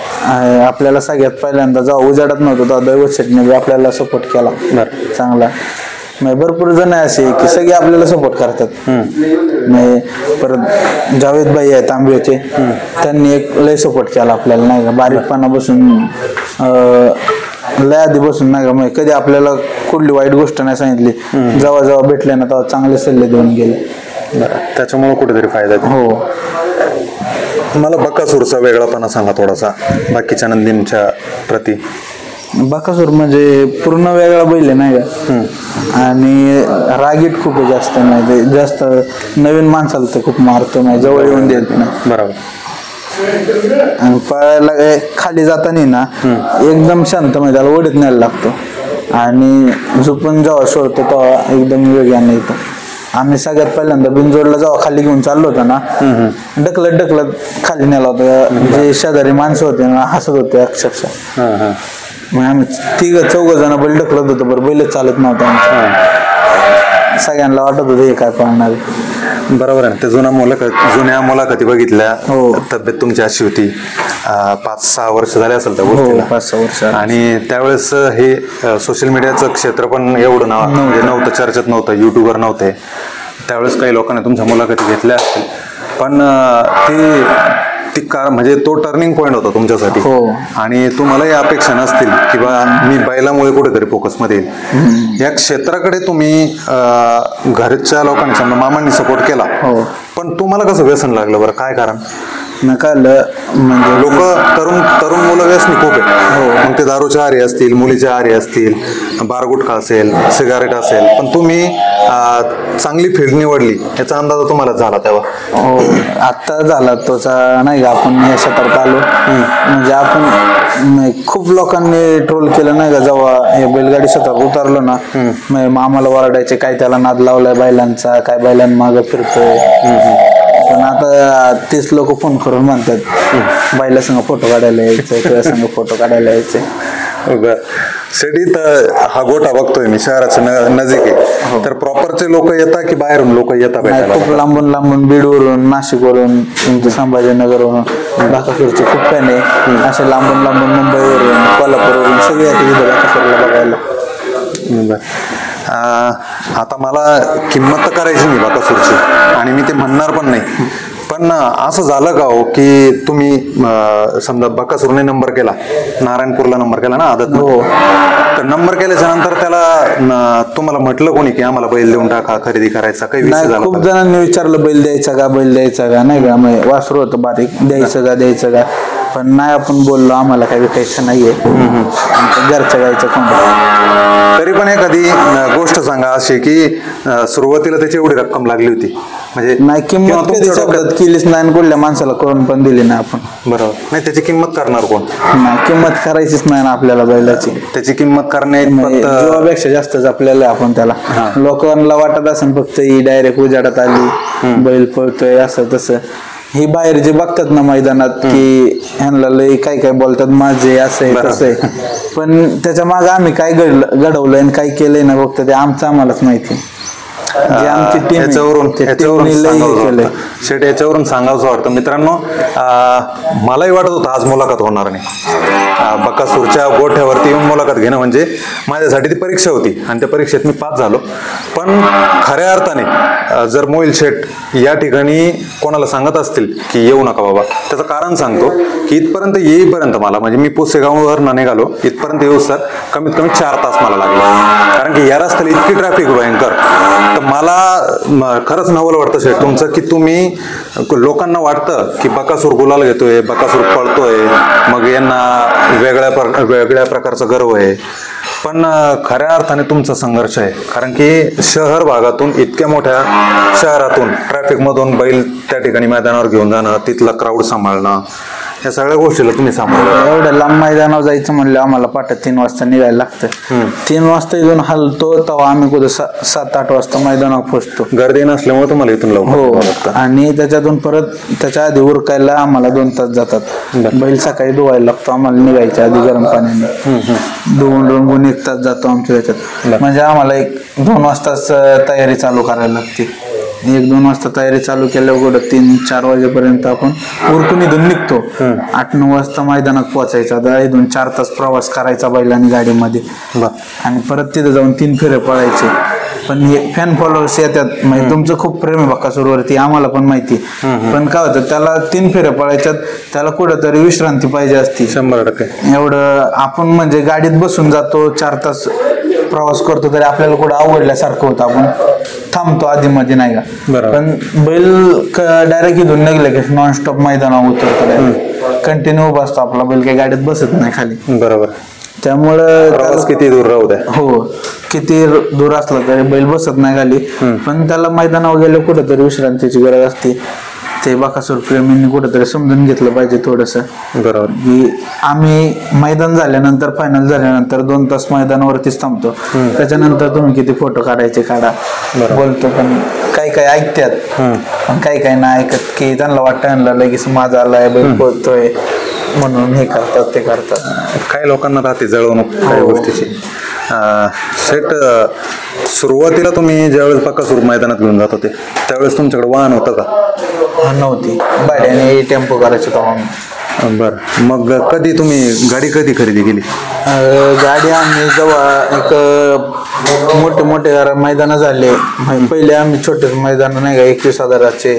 आपल्याला सगळ्यात पहिल्यांदा जेव्हा उजाडत नव्हतं तेव्हा दैवत शेटने आपल्याला सपोर्ट केला चांगला. भरपूर जण असे की सगळे आपल्याला सपोर्ट करतात. परत जावेद भाई आहेत तांबेचे, त्यांनी एक लय सपोर्ट केला आपल्याला, नाही का, बारीकपणा बसून लय आधी बसून, नाही का, म्हणजे कधी आपल्याला कुठली वाईट गोष्ट नाही सांगितली. जेव्हा भेटले ना तेव्हा चांगले सल्ले देऊन गेले. त्याच्यामुळे कुठेतरी फायदा. हो. मला बकासूरचा वेगळापणा सांगा थोडासा बाकीच्या नंदींच्या प्रती. बकासूर म्हणजे पूर्ण वेगळा बैल आहे, नाही का, आणि रागीट खूप जास्त नाही, जास्त नवीन माणसाला तर खूप मारतो, नाही जवळ येऊन देत नाही. बरोबर. आणि पळायला खाली जाताना ना एकदम शांत, म्हणजे त्याला ओढीत न्यायला लागतो आणि झोपून जेव्हा सोडतो तेव्हा एकदम वेगळ्याने येतो. आम्ही सगळ्यात पहिल्यांदा बिनजोडला जेव्हा खाली घेऊन चाललो होतो ना, ढकलत खाली नेला होता. जे शेजारी माणसं होते ना हसत होते अक्षरशः. मग आम्ही 3-4 जण बैल ढकलत होतो, बरं बैलच चालत नव्हता. सगळ्यांना वाटत होतं हे काय पळणार. बरोबर आहे. ते जुन्या मुलाखती बघितल्या, तब्येत तुमची अशी होती. 5-6 वर्ष झाले असेल त्या गोष्टीला. 5-6 वर्ष. आणि त्यावेळेस हे सोशल मीडियाचं क्षेत्र पण एवढं म्हणजे नव्हतं, चर्चेत नव्हतं, युट्यूबर नव्हते. त्यावेळेस काही लोकांनी तुमच्या मुलाखती घेतल्या असतील, पण ती म्हणजे तो टर्निंग पॉईंट होता तुमच्यासाठी. आणि तुम्हालाही अपेक्षा नसतील की बा मी बैलामुळे कुठेतरी फोकसमध्ये येईल. या क्षेत्राकडे तुम्ही घरच्या लोकांनी समजा मामांनी सपोर्ट केला, पण तुम्हाला कसं व्यसन लागलं बरं? काय कारण? नकालं म्हणजे लोक तरुण तरुण मुलं व्यसनी खूप आहे. मग ते दारूच्या आहारी असतील, मुलीच्या आहारी असतील, बारगुटखा असेल, सिगारेट असेल, पण तुम्ही चांगली फील्ड निवडली याचा अंदाज तुम्हाला झाला तेव्हा? हो, आत्ता झाला तोचा नाही का. आपण या क्षेत्रात आलो म्हणजे आपण खूप लोकांनी ट्रोल केलं नाही का. जेव्हा हे बैलगाडी क्षेत्रात उतरलो ना, आम्हाला ओरडायचे काय त्याला नाद लावलाय बैलांचा, काय बैलांमागं फिरतोय. पण आता तेच लोक फोन करून म्हणतात बैला संग फोटो काढायला यायचं किंवा संग फोटो काढायला यायचे. सिटीत हा गोठा बघतोय मी, शहराच्या नजीक आहे, तर प्रॉपरचे लोक येतात की बाहेरून लोक येतात? खूप लांबून लांबून, बीडवरून, नाशिकवरून, संभाजीनगरवरून, बाकासूरचे खूप फॅन आहे. असे लांबून लांबून मुंबईवरून, कोल्हापूरवरून सगळे येतात इथं बाकासूरला बघायला. आता मला किंमत तर करायची नाही बाकासूरची आणि मी ते म्हणणार पण नाही, पण असं झालं का हो की तुम्ही समजा बकासूरने नंबर केला, नारायणपूरला नंबर केला ना आदत, तर नंबर केल्याच्या नंतर त्याला तुम्हाला म्हटलं कोणी की आम्हाला बैल देऊन टाका, खरेदी करायचा काही विषय झाला? खूप जणांनी विचारलं बैल द्यायचा का, बैल द्यायचा का, नाही का. मग वासरू होतं बारीक, द्यायचं का, पण नाही आपण बोललो आम्हाला काही विकायचं नाहीये, घरच्या गायचं कोण. तरी पण एखादी गोष्ट सांगा अशी की सुरुवातीला त्याची एवढी रक्कम लागली होती, म्हणजे नाही किंमत कधी शब्दात केलीच नाही आणि कुठल्या माणसाला करून पण दिली नाही आपण. बरोबर. नाही त्याची किंमत करणार कोण? नाही किंमत करायचीच नाही ना आपल्याला बैलाची. त्याची किंमत करणे जीवापेक्षा जास्तच आपल्याला आपण त्याला. लोकांना वाटत असेल फक्त ही डायरेक्ट उजाडात आली, बैल पळतोय असं तसं. ही बाहेर जे बघतात ना मैदानात की ह्यांना लय काय काय बोलतात माझे असं आहे तसं आहे, पण त्याच्या मागे आम्ही काय घडवलंय आणि काय केलंय ना फक्त ते आमचं आम्हालाच माहिती. याच्यावरून सांगावं वाटतं मित्रांनो, मलाही वाटत होतं आज मुलाखत होणार नाही. बकासूरच्या गोठ्यावरती येऊन मुलाखत घेणं म्हणजे माझ्यासाठी ती परीक्षा होती आणि त्या परीक्षेत मी पास झालो. पण खऱ्या अर्थाने जर मोहिल शेठ या ठिकाणी कोणाला सांगत असतील की येऊ नका बाबा, त्याचं कारण सांगतो की इथपर्यंत येईपर्यंत मला, म्हणजे मी पुसेगाववर निघालो इथपर्यंत येऊ सर कमीत कमी 4 तास मला लागले, कारण की या रस्त्याला इतकी ट्रॅफिक भयंकर. तर मला खरंच नवल वाटतं शेठ तुमचं की तुम्ही, लोकांना वाटतं की बकासूर गुलाल घेतोय, बकासूर पळतोय, मग यांना वेगळ्या प्रकारचा गर्व आहे, पण खऱ्या अर्थाने तुमचा संघर्ष आहे. कारण की शहर भागातून, इतक्या मोठ्या शहरातून ट्रॅफिक मधून बैल त्या ठिकाणी मैदानावर घेऊन जाणं, तिथला क्राऊड सांभाळणं, या सगळ्या गोष्टीला तुम्ही सांभाळलं. एवढ्या लांब मैदानावर जायचं म्हणलं आम्हाला पाठ 3 वाजता निघायला लागतं. 3 वाजता इथून हलतो तेव्हा आम्ही कुठं 7-8 वाजता मैदानावर पोहोचतो. गर्दी नसल्यामुळे तुम्हाला इथून हो, आणि त्याच्यातून परत त्याच्या आधी उरकायला आम्हाला 2 तास जातात. बैल सकाळी धुवायला लागतो आम्हाला निघायच्या आधी गरम पाण्याने, धुवून 1 तास जातो आमच्या त्याच्यात. म्हणजे आम्हाला 2 वाजताच तयारी चालू करायला लागते. 1-2 वाजता तयारी चालू केल्यावर 3-4 वाजेपर्यंत आपण उरकून इथून निघतो. 8-9 वाजता मैदानात पोहोचायचा, इथून 4 तास प्रवास करायचा बैलांनी गाडीमध्ये, आणि परत तिथे जाऊन 3 फेरे पळायचे. पण हे फॅन फॉलोअर्स येतात, म्हणजे तुमचं खूप प्रेम आहे बकासूरवरती आम्हाला पण माहिती, पण काय होतं त्याला 3 फेऱ्या पळायच्यात, त्याला कुठंतरी विश्रांती पाहिजे असती. 100% एवढं आपण म्हणजे गाडीत बसून जातो, 4 तास प्रवास करतो तरी आपल्याला कुठं आवडल्यासारखं होतं, आपण थांबतो आधी मध्ये नाही का. पण बैल डायरेक्ट इथून निघले की नॉनस्टॉप मैदानावर उतरतो, कंटिन्यू उभा असतो आपला बैल, काही गाडीत बसत नाही खाली. बरोबर. त्यामुळं किती दूर राहू द्या, हो किती दूर असला तरी बैल बसत नाही खाली, पण त्याला मैदानावर गेले कुठेतरी विश्रांतीची गरज असते. ते बकासूर प्रेमींनी कुठेतरी समजून घेतलं पाहिजे थोडस. बरोबर. की आम्ही मैदान झाल्यानंतर, फायनल झाल्यानंतर 2 तास मैदानावरतीच थांबतो, त्याच्यानंतर तुम्ही किती फोटो काढायचे काढा बोलतो, पण काही ऐकतात, पण काही नाही ऐकत, की त्यांना वाटतं लगेच माझा आलाय बैल बोलतोय म्हणून हे करतात ते करतात. काही लोकांना राहते जळवणूक काही गोष्टीची. सेट सुरुवातीला तुम्ही ज्यावेळेस बकासूर मैदानात घेऊन जात होते त्यावेळेस तुमच्याकडे वाहन होतं का? नव्हती, भाड्याने टेम्पो करायचं तेव्हा. बर, मग कधी तुम्ही गाडी खरेदी केली? गाडी आम्ही जेव्हा एक मोठे मैदान झाले, पहिले आम्ही छोटे मैदान नाही का 21,000चे,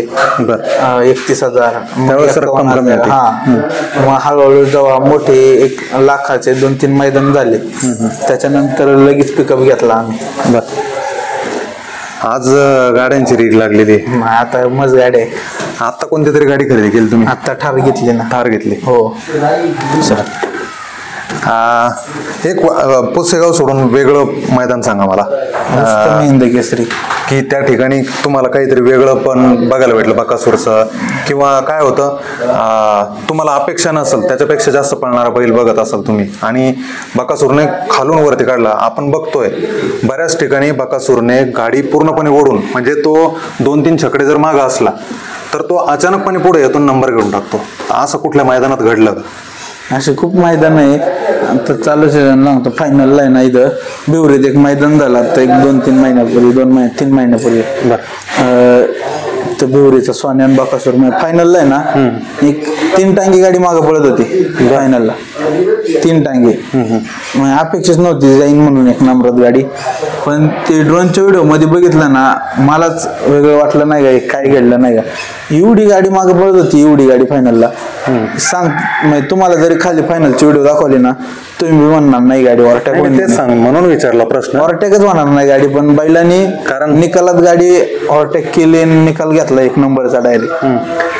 31,000, हा, मग हळूहळू जेव्हा मोठे 1,00,000चे 2-3 मैदान झाले त्याच्यानंतर लगेच पिकअप घेतला आम्ही. बर, आज गाड्यांची रीग लागलेली, आता मस्त गाडी आहे. आता कोणती तरी गाडी खरेदी केली तुम्ही? आता ठार घेतली ना. थार घेतली. हो सर. एक पुसेगाव सोडून वेगळं मैदान सांगा मला, हिंद केसरी, की त्या ठिकाणी तुम्हाला काहीतरी वेगळं पण बघायला भेटलं बकासूरचं, किंवा काय होतं तुम्हाला अपेक्षा नसेल त्याच्यापेक्षा जास्त पळणारा बैल बघत असाल तुम्ही आणि बकासूरने खालून वरती काढला. आपण बघतोय बऱ्याच ठिकाणी बकासूरने गाडी पूर्णपणे ओढून, म्हणजे तो 2-3 छकडे जर मागा असला तर तो अचानकपणे पुढे येतून नंबर घेऊन टाकतो. असं कुठल्या मैदानात घडलं का? असे खूप मैदान आहे. आता चालू सीझन लागतो, फायनलला आहे ना इथं बिवरीत एक मैदान झाला आता एक 2-3 महिन्यापूर्वी, 3 महिन्यापूर्वी. तर बिवरीचा सोन्या आणि बकासूर फायनलला आहे ना, एक 3 टांगी गाडी मागं पडत होती फायनलला. 3 टांगे अपेक्षाच नव्हती जाईन म्हणून एक नंबरात गाडी. पण ते ड्रोनच्या व्हिडिओ मध्ये बघितलं ना, मलाच वेगळं वाटलं नाही का, काय घडलं नाही का. एवढी गाडी मागं पडत होती, एवढी गाडी फायनलला. म्हणजे तुम्हाला जरी खाली फायनलची व्हिडिओ दाखवली ना, तुम्ही म्हणणार नाही गाडी ओव्हरटेक. तेच सांग म्हणून विचारला प्रश्न. ओव्हरटेकच होणार नाही गाडी, पण बैलांनी कारण निकालात गाडी ओव्हरटेक केली आणि निकाल घेतला 1 नंबरचा डायरेक्ट.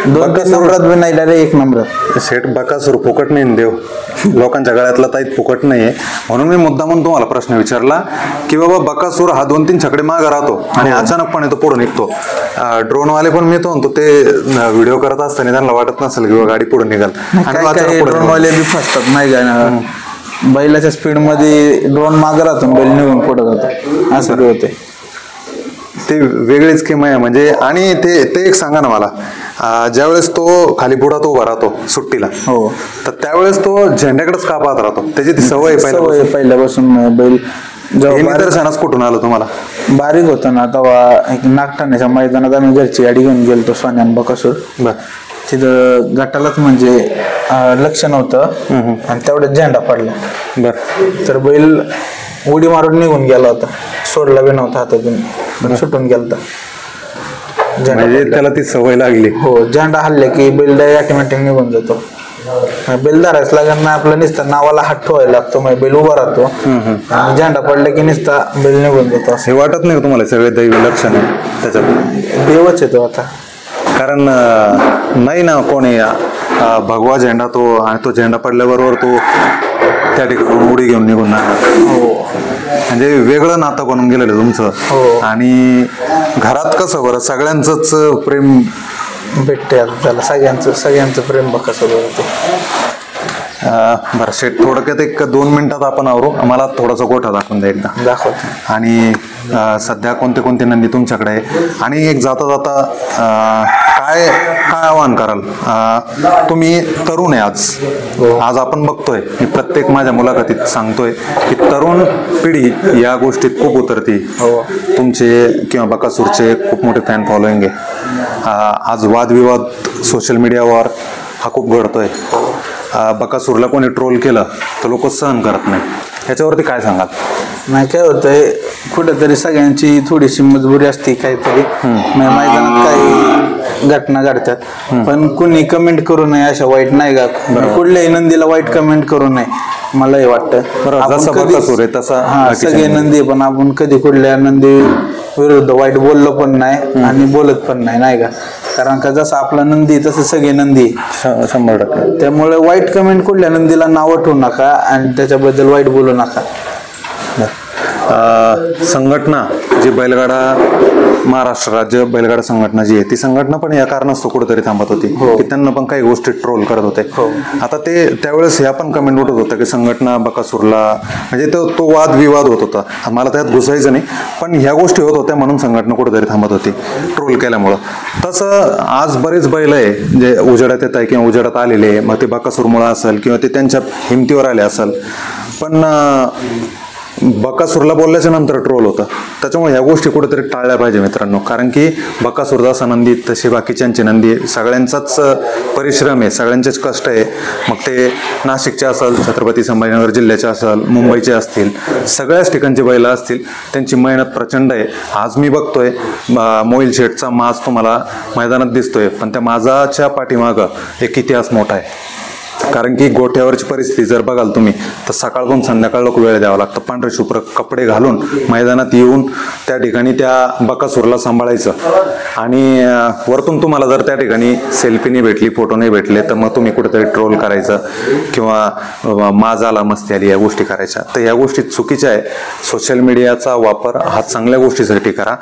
2-3 नंबरात बी नाही, डायरेक्ट 1 नंबरात. शेठ बकासूर फुकट नाही देव, लोकांच्या गळ्यातला ताईत फुकट नाहीये. म्हणून मी मुद्दामून तुम्हाला प्रश्न विचारला की बाबा बकासूर हा 2-3 छकडे मागे राहतो आणि अचानकपणे तो पुढे निघतो. ड्रोनवाले पण मी तो म्हणतो ते व्हिडिओ करत असताना त्यांना वाटत नसेल किंवा गाडी पुढे निघाल, आणि ड्रोनवाले बी फसतात नाही का. बैलाच्या स्पीड मध्ये ड्रोन मागे राहतो, बैल निघून पुढे जातो, असं बी होते. ते वेगळीच किंमत आहे म्हणजे. आणि ते एक सांगा ना मला, ज्यावेळेस तो खाली बुडात उभा राहतो सुट्टीला, हो, तर त्यावेळेस तो झेंड्याकडेच का पाहत राहतो? त्याची ती सवय पहिल्यापासून. बैल निदर्शनास कुठून आलं तुम्हाला? बारीक होता ना तेव्हा, एक नागठाण्याच्या मैदानात आम्ही घरची गाडी घेऊन गेलतो सोन्या आणि बकासूर. तिथं गटालाच म्हणजे लक्ष नव्हतं आणि तेवढ्यात झेंडा पडला. तर बैल उडी मारून निघून गेला होता, सोडला बी नव्हता हातातून, सुटून गेलता. म्हणजे त्याला ती सवय लागली. हो, झेंडा हल्ले की बैल ऑटोमॅटिक निघून जातो. बैल धरायच लागत नाही, आपलं नुसतं नावाला हात ठेवायला लागतो, मग बैल उभा राहतो आणि झेंडा पडला की नुसता बैल निघून जातो. हे वाटत नाही तुम्हाला सगळे दैवी लक्षण त्याच्यात? देवच येतो आता, कारण नाही ना कोणी भगवा झेंडा तो, आणि तो झेंडा पडल्याबरोबर तो त्या ठिकाणी उडी घेऊन निघून म्हणजे वेगळं नातं बनून गेलेलं तुमचं. आणि घरात कसं बरं सगळ्यांचंच प्रेम भेटते आता त्याला, सगळ्यांचं प्रेम बकासूर होते. बरं शेठ, थोडक्यात एक 2 मिनिटात आपण आवरू. मला थोडासा गोठा दाखवून द्या एकदा. दाखवतो. आणि सध्या कोणते नंदी तुमच्याकडे आहे, आणि एक जाता जाता काय आवाहन कराल? तुम्ही तरुण आहे आज आपण बघतोय, मी प्रत्येक माझ्या मुलाखतीत सांगतोय की तरुण पिढी या गोष्टीत खूप उतरती. तुमचे किंवा बकासूरचे खूप मोठे फॅन फॉलोइंग आहे. आज वादविवाद सोशल मीडियावर हा खूप घडतोय. बकासूरला कोणी ट्रोल केलं तर लोक सहन करत नाही, ह्याच्यावरती काय सांगाल? नाही, काय होतंय कुठेतरी सगळ्यांची थोडीशी मजबुरी असते, काहीतरी मैदानात काही घटना घडतात, पण कुणी कमेंट करू नये अशा वाईट नाही का. कुठल्याही नंदीला वाईट कमेंट करू नये मलाही वाटतं. सगळे नंदी, पण आपण कधी कुठल्या नंदी विरुद्ध वाईट बोललो पण नाही आणि बोलत पण नाही का. कारण का जसं आपला नंदी तसं सगळे नंदी 100%. त्यामुळे वाईट कमेंट कुठल्या नंदीला नावं ठेवू नका आणि त्याच्याबद्दल वाईट बोलू नका. संघटना जी बैलगाडा महाराष्ट्र राज्य बैलगाडा संघटना जी आहे, ती संघटना पण या कारणास्तव कुठेतरी थांबत होती की त्यांना पण काही गोष्टी ट्रोल करत होते. आता त्यावेळेस ह्या पण कमेंट उठत होतं की संघटना बकासूरला, म्हणजे तो वादविवाद होत होता. मला त्यात घुसायचं नाही, पण ह्या गोष्टी होत होत्या म्हणून संघटना कुठेतरी थांबत होती ट्रोल केल्यामुळं. तसं आज बरेच बैल आहे जे उजेडात येत आहे किंवा उजेडात आलेले, मग ते बकासूरमुळं असेल किंवा ते त्यांच्या हिमतीवर आले असेल, पण बकासूरला बोलल्याच्या नंतर ट्रोल होतं. त्याच्यामुळे ह्या गोष्टी कुठेतरी टाळल्या पाहिजे मित्रांनो, कारण की बकासूर जसा नंदी तसे बाकीच्यांचे नंदी, सगळ्यांचाच परिश्रम आहे, सगळ्यांचेच कष्ट आहे. मग ते नाशिकचे असेल, छत्रपती संभाजीनगर जिल्ह्याचे असेल, मुंबईचे असतील, सगळ्याच ठिकाणची बैलं असतील, त्यांची मेहनत प्रचंड आहे. आज मी बघतोय मोईल शेठचा माज तुम्हाला मैदानात दिसतोय, पण त्या माजाच्या पाठीमागं एक इतिहास मोठा आहे. कारण की गोठ्यावरची परिस्थिती जर बघाल तुम्ही तर सकाळपासून संध्याकाळ लोक वेळ द्यावा लागतं. पांढरे शुभ्र कपडे घालून मैदानात येऊन त्या ठिकाणी त्या बकासूरला सांभाळायचं आणि वरतून तुम्हाला जर त्या ठिकाणी सेल्फी नाही भेटली, फोटो नाही भेटले तर मग तुम्ही कुठेतरी ट्रोल करायचं किंवा माज आला, मस्ती आली या गोष्टी करायच्या. तर या गोष्टी चुकीच्या आहे. सोशल मीडियाचा वापर हा चांगल्या गोष्टीसाठी करा.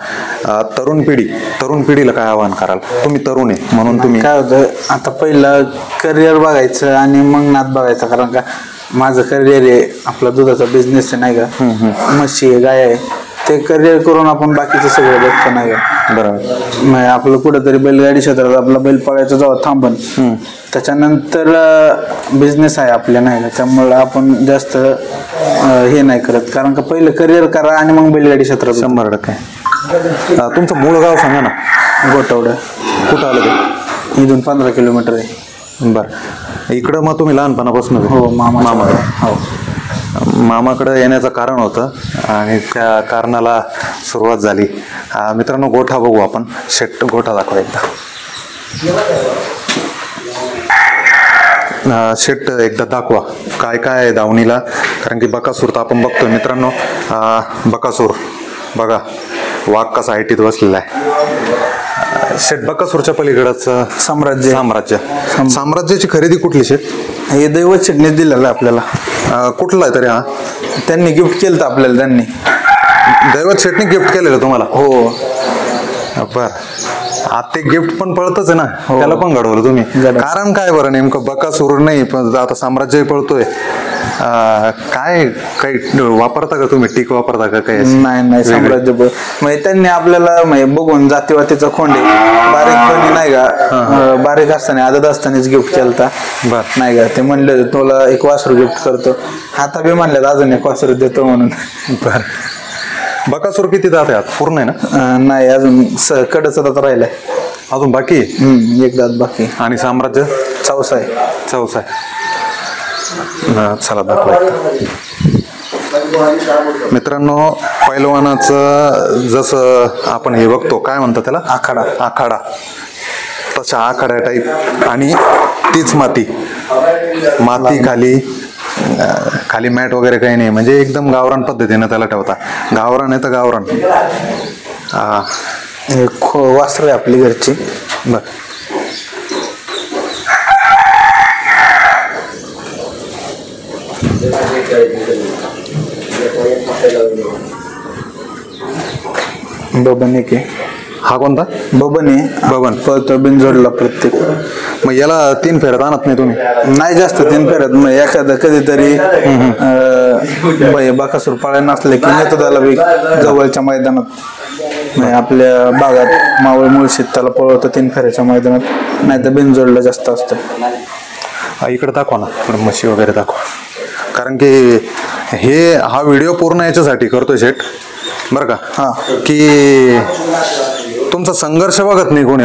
तरुण पिढीला काय आवाहन कराल? तुम्ही तरुण आहे म्हणून तुम्ही काय होतं, आता पहिलं करिअर बघायचं आणि मग नाद बघायचा. कारण का माझं करिअर आहे, आपला दुधाचा बिझनेस आहे नाही का, म्हशी आहे, गाय आहे, ते करिअर करून आपण बाकीचं सगळं बघतो नाही का. बरोबर. मग आपलं कुठंतरी बैलगाडी क्षेत्रात आपला बैल पळायचं जेव्हा थांबन त्याच्यानंतर बिझनेस आहे आपल्या नाही का. त्यामुळं आपण जास्त हे नाही करत. कारण का पहिलं करिअर करा आणि मग बैलगाडी क्षेत्रात 100%. तुमचं मूळ गाव सांगा ना. गोठवडं. कुठं आलं ते? इथून 15 किलोमीटर आहे. बरं. इकडं मग तुम्ही लहानपणापासून? हो, मामाकडे. हो, मामाकडं येण्याचं कारण होतं आणि त्या कारणाला सुरुवात झाली. मित्रांनो, गोठा बघू आपण. शेट गोठा दाखवा एकदा. शेट एकदा दाखवा काय काय आहे दावणीला. कारण की बकासूर तर आपण बघतोय मित्रांनो. बकासूर बघा, वाघ कसा ऐटीत बसलेला आहे. शेट, बकासूरच्या पलीकडचं साम्राज्याची खरेदी कुठली शेट? हे दैवत शेटने दिलेलं आपल्याला. कुठला आहे तरी? हा, त्यांनी गिफ्ट केलं आपल्याला. त्यांनी दैवत शेटने गिफ्ट केलेलं तुम्हाला? हो. बर. आता ते गिफ्ट पण पळतच आहे ना, त्याला पण घडवलं तुम्ही. कारण काय बरं नेमकं? बकासूर नाही पण आता साम्राज्य पळतोय. काय काही वापरता का तुम्ही? टिक वापरता का काही? नाही, साम्राज्य म्हणजे त्यांनी आपल्याला बघून जातीवातीचा खोंडे बारीकपणी नाही का, बारीक असताना आदत असतानाच गिफ्ट केलता नाही का. ते म्हणले तुला एक वासरू गिफ्ट करतो. आता बी म्हणले अजून एक वासरू देतो म्हणून. बर. बकासूर किती दात आहे? पूर्ण आहे ना? नाही, अजून कडचा दात राहिलाय. अजून बाकी? एक दात बाकी. आणि साम्राज्य? चौसा आहे. चला दाखवा. मित्रांनो, पैलवानाचं जसं आपण हे बघतो, काय म्हणतात त्याला? आखाडा. तशा आखाड्या टाईप. आणि तीच माती खाली मॅट वगैरे काही नाही. म्हणजे एकदम गावरान पद्धतीनं त्याला ठेवता. गावरान आहे तर गावरान. वासर आहे आपली घरची. बर. बबन एक आहे. हा कोणता? बबन आहे. पळतो बिनजोडला प्रत्येक. मग याला 3 फेऱ्यात आणत नाही तुम्ही? नाही जास्त 3 फेऱ्यात. मग एखादा कधीतरी बकासूर पाळायला नसले की नेतो त्याला बी जवळच्या मैदानात. आपल्या भागात मावळ मुळशीत त्याला पळवतो 3 फेऱ्याच्या मैदानात. नाही तर बिनजोडला जास्त असतं. इकडे दाखवा ना, म्हशी वगैरे दाखवा. कारण की हा व्हिडिओ पूर्ण याच्यासाठी करतोय शेट बरं का. हा, की तुमचा संघर्ष बघत नाही कोणी.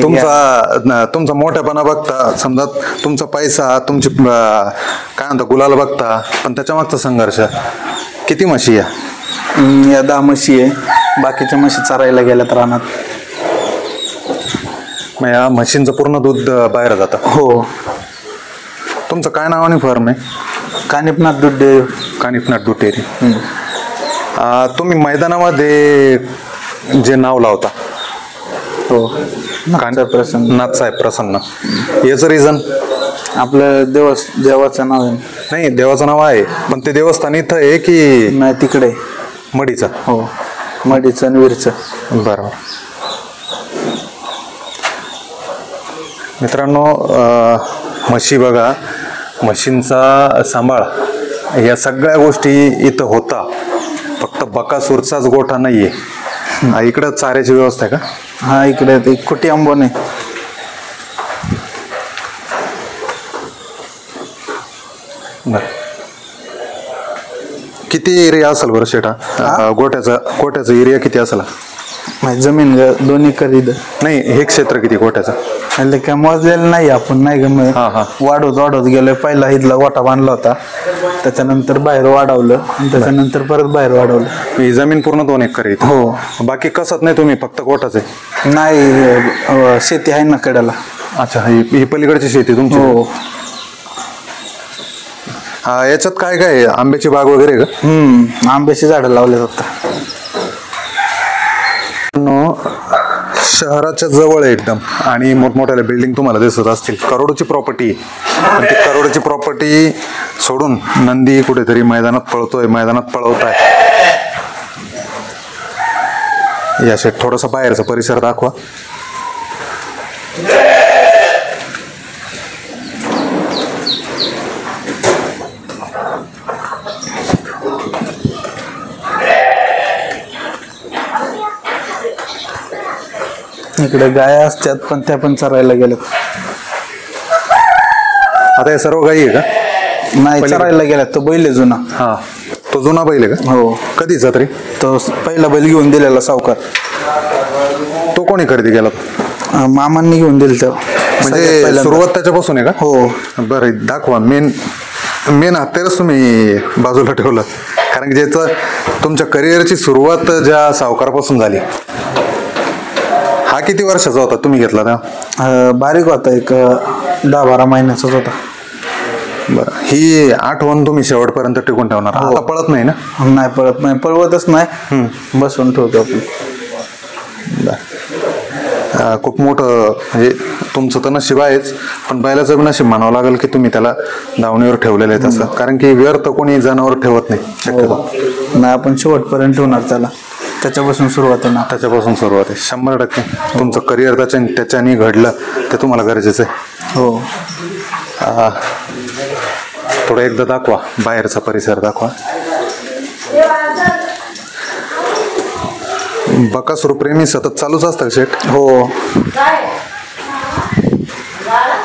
तुमचा मोठेपणा बघता, समजा तुमचा पैसा, तुमची काय म्हणता गुलाल बघता, पण त्याच्या मागचा संघर्ष. किती म्हशी या? 10 म्हशी आहे. बाकीच्या म्हशी चरायला गेल्यात रानात. मग या म्हशींचं पूर्ण दूध बाहेर जातं? हो. तुमचं काय नावाने फर्म आहे? कानिपनाथ दूध डेअरी. कानिपनाथ दूध डेअरी. तुम्ही मैदानामध्ये जे नाव लावता, हो, नाथसाहेब प्रसन्न, याचं रिझन? आपलं देवाचं नाव आहे. नाही, देवाचं नाव आहे पण ते देवस्थान इथं आहे की? नाही, तिकडे मडीचं. हो, मडीचं आणि वीरचं. बरोबर. मित्रांनो, म्हशी बघा, म्हशींचा सांभाळ या सगळ्या गोष्टी इथं होता. फक्त बकासूरचाच गोठा नाहीये. इकडं चाऱ्याची व्यवस्था आहे का? हा, इकडे एक कुटी आंबोन आहे. बर. किती एरिया असेल बरं शेटा गोठ्याचा एरिया किती असेल? जमीन 2 एकर. नाही, हे क्षेत्र किती गोठ्याचं? काय मोजलेलं नाही आपण नाही का. वाढवत गेलोय. पहिला इथला गोठा बांधला होता, त्याच्यानंतर बाहेर वाढवलं आणि त्याच्यानंतर परत बाहेर वाढवलं. ही जमीन पूर्ण 2 एकर आहे? हो. बाकी कसत नाही तुम्ही, फक्त गोठाच आहे? नाही, शेती आहे ना कड्याला. अच्छा, ही पलीकडची शेती तुमची? हो. याच्यात काय काय आहे? आंब्याची बाग वगैरे आहे का? आंब्याची झाडं लावले जातात. शहराच्या जवळ आहे एकदम आणि मोठमोठ्या बिल्डिंग तुम्हाला दिसत असतील. करोडोची प्रॉपर्टी. ती करोडोची प्रॉपर्टी सोडून नंदी कुठेतरी मैदानात पळतोय, मैदानात पळवताय. याचे थोडासा बाहेरचा परिसर दाखवा. इकडे गाया असतात पण त्या पण चरायला गेल्यात. आता हे सर्व गाई आहे का? नाही, चरायला गेल्यात. तो बैल आहे जुना. हा, तो जुना बैल आहे का? हो. कधीचा तरी? तो पहिला बैल घेऊन दिलेला सावकार. तो कोणी खरेदी केला? मामांनी घेऊन दिल. तो म्हणजे सुरुवात त्याच्यापासून आहे का? हो. बरं, दाखवा. मेन हत्यारच तुम्ही बाजूला ठेवलं, कारण की ज्याचं तुमच्या करिअरची सुरुवात ज्या सावकारापासून झाली. हा किती वर्षाचा होता तुम्ही घेतला तेव्हा? बारीक होता, एक 10-12 महिन्याचाच होता. बरं, ही आठवण तुम्ही शेवटपर्यंत टिकून ठेवणार? आता पळत नाही ना? नाही, पळत नाही. पळवतच नाही, बसून ठेवतो आपण. खूप मोठं म्हणजे तुमचं तर नशीब आहेच, पण बैलाचं बी नशीब म्हणावं लागेल की तुम्ही त्याला दावणीवर ठेवलेलं आहे तसं. कारण की व्यर्थ कोणी जनावर ठेवत नाही शक्यतो. नाही, आपण शेवटपर्यंत ठेवणार त्याला. त्याच्यापासून सुरुवात आहे ना. त्याच्यापासून सुरुवात आहे. 100% तुमचं करिअर त्याच्याने घडलं ते तुम्हाला गरजेचं आहे. हो. थोडं एकदा दाखवा, बाहेरचा परिसर दाखवा. बकासूर प्रेमी सतत चालूच असतं शेट? हो.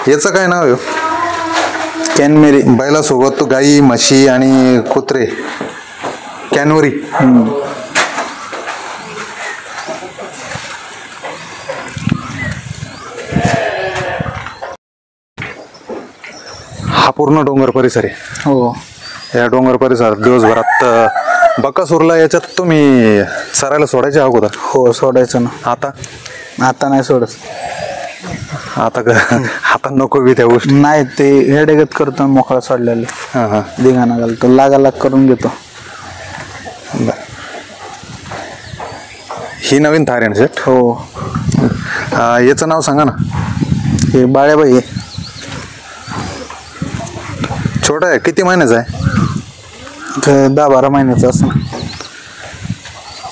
याचं काय नाव आहे? कॅनमेरी. बैलासोबत तो गाई, म्हशी आणि कुत्रे. कॅनवरी. हा पूर्ण डोंगर परिसर आहे. हो. या डोंगर परिसरात दिवसभरात बकासूरला याच्यात तुम्ही सरायला सोडायचे अगोदर? हो, सोडायचं ना. आता नाही सोडत. आता नको बी त्या गोष्टी. नाही, ते हेडेगत करतो मोकळा सोडलेले. धिंगाणा घालतो, लागालाग करून घेतो. ही नवीन थार आहे ना शेट? हो. याचं नाव सांगा ना. हे बाळ्याबाई आहे. छोटा आहे? किती महिन्याचा आहे? 10-12 महिन्याचा असं.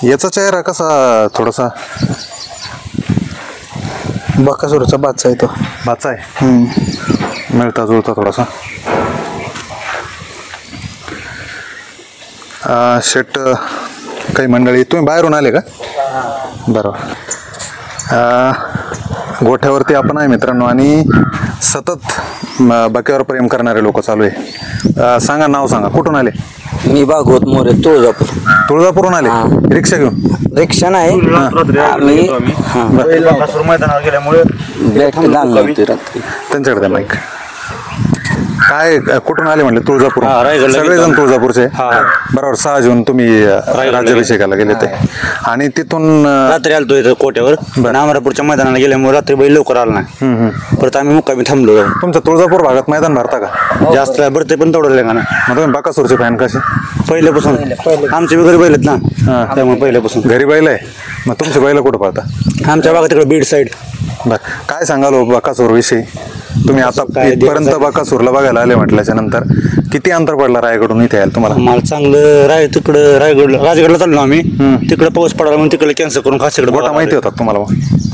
याचा चेहरा कसा? थोडासा बकासूरचा बादचा आहे तो. बाचा आहे? मिळता जुळता थोडासा. शेट, काही मंडळी तुम्ही बाहेरून आले का? बरोबर. गोठ्यावरती आपण आहे मित्रांनो, आणि सतत बक्यावर प्रेम करणारे लोक चालू आहे. सांगा, नाव सांगा, कुठून आले? मी भागवत मोरे, तुळजापूर. तुळजापूरहून आले? रिक्षा घेऊन? रिक्षा नाही, आम्ही मैदानावर गेल्यामुळे भेट झाली नव्हती रात्री. त्यांच्याकडे माईक. काय, कुठून आले म्हणले? तुळजापूर. सगळेजण तुळजापूरचे? बरोबर. 6 जून तुम्ही राज्याभिषेकाला गेले ते, आणि तिथून रात्री आलतो इथं कोट्यावर. अमरापूरच्या मैदानाला गेल्यामुळे रात्री बैल लवकर आला नाही. परत आम्ही मुक्कामी थांबलो. तुमच्या तुळजापूर भागात मैदान भरता का? जास्त भरते पण तेवढं का ना. मग तुम्ही बकासूरचे फॅन कसे? पहिल्यापासून. आमचे वगैरे बैल आहेत ना, त्यामुळे पहिल्यापासून. घरी बैल आहे? मग तुमचे बैल कुठं पाहता? आमच्या भागात तिकडे बीड साईड. बर, काय सांगाल बकासूर विषयी? तुम्ही आता इथपर्यंत बकासूरला बघायला आले म्हटल्याच्या नंतर किती अंतर पडला रायगडून इथे यायला तुम्हाला? मला चांगलं तिकडं राजगडला चाललो आम्ही. तिकडे पाऊस पडला म्हणून तिकडे कॅन्सल करून खासकडे. गोठा माहिती होता तुम्हाला?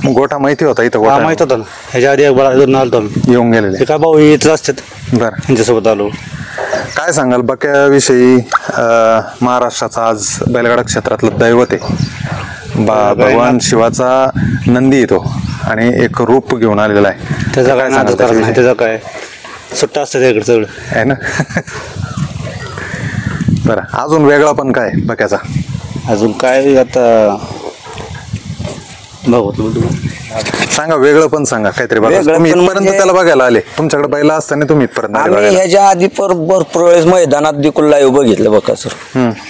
मग गोठा माहिती होता इथं? गोठा माहित होता ना. ह्याच्या आधी आलतो आम्ही. येऊन गेलेले? काय भाऊ येत असतात. बरं, त्यांच्यासोबत आलो. काय सांगाल बक्याविषयी? महाराष्ट्राचा आज बैलगाडा क्षेत्रातलं दैवत आहे. भगवान शिवाचा नंदी येतो आणि एक रूप घेऊन आलेला आहे. त्याचा काय नाद करत नाही, त्याचा काय सुट्टा असतं त्याकडे सगळं आहे ना. बरं, अजून वेगळा पण काय बक्याचा? अजून काय आता बघतो सांगा, वेगळं पण सांगा काहीतरी. तुम्ही इथपर्यंत त्याला बघायला आले, तुमच्याकडे बैला असताना तुम्ही इथपर्यंत आम्ही ह्याच्या आधी भरपूर वेळेस मैदानात देखील लाईव्ह बघितलं बकासूर.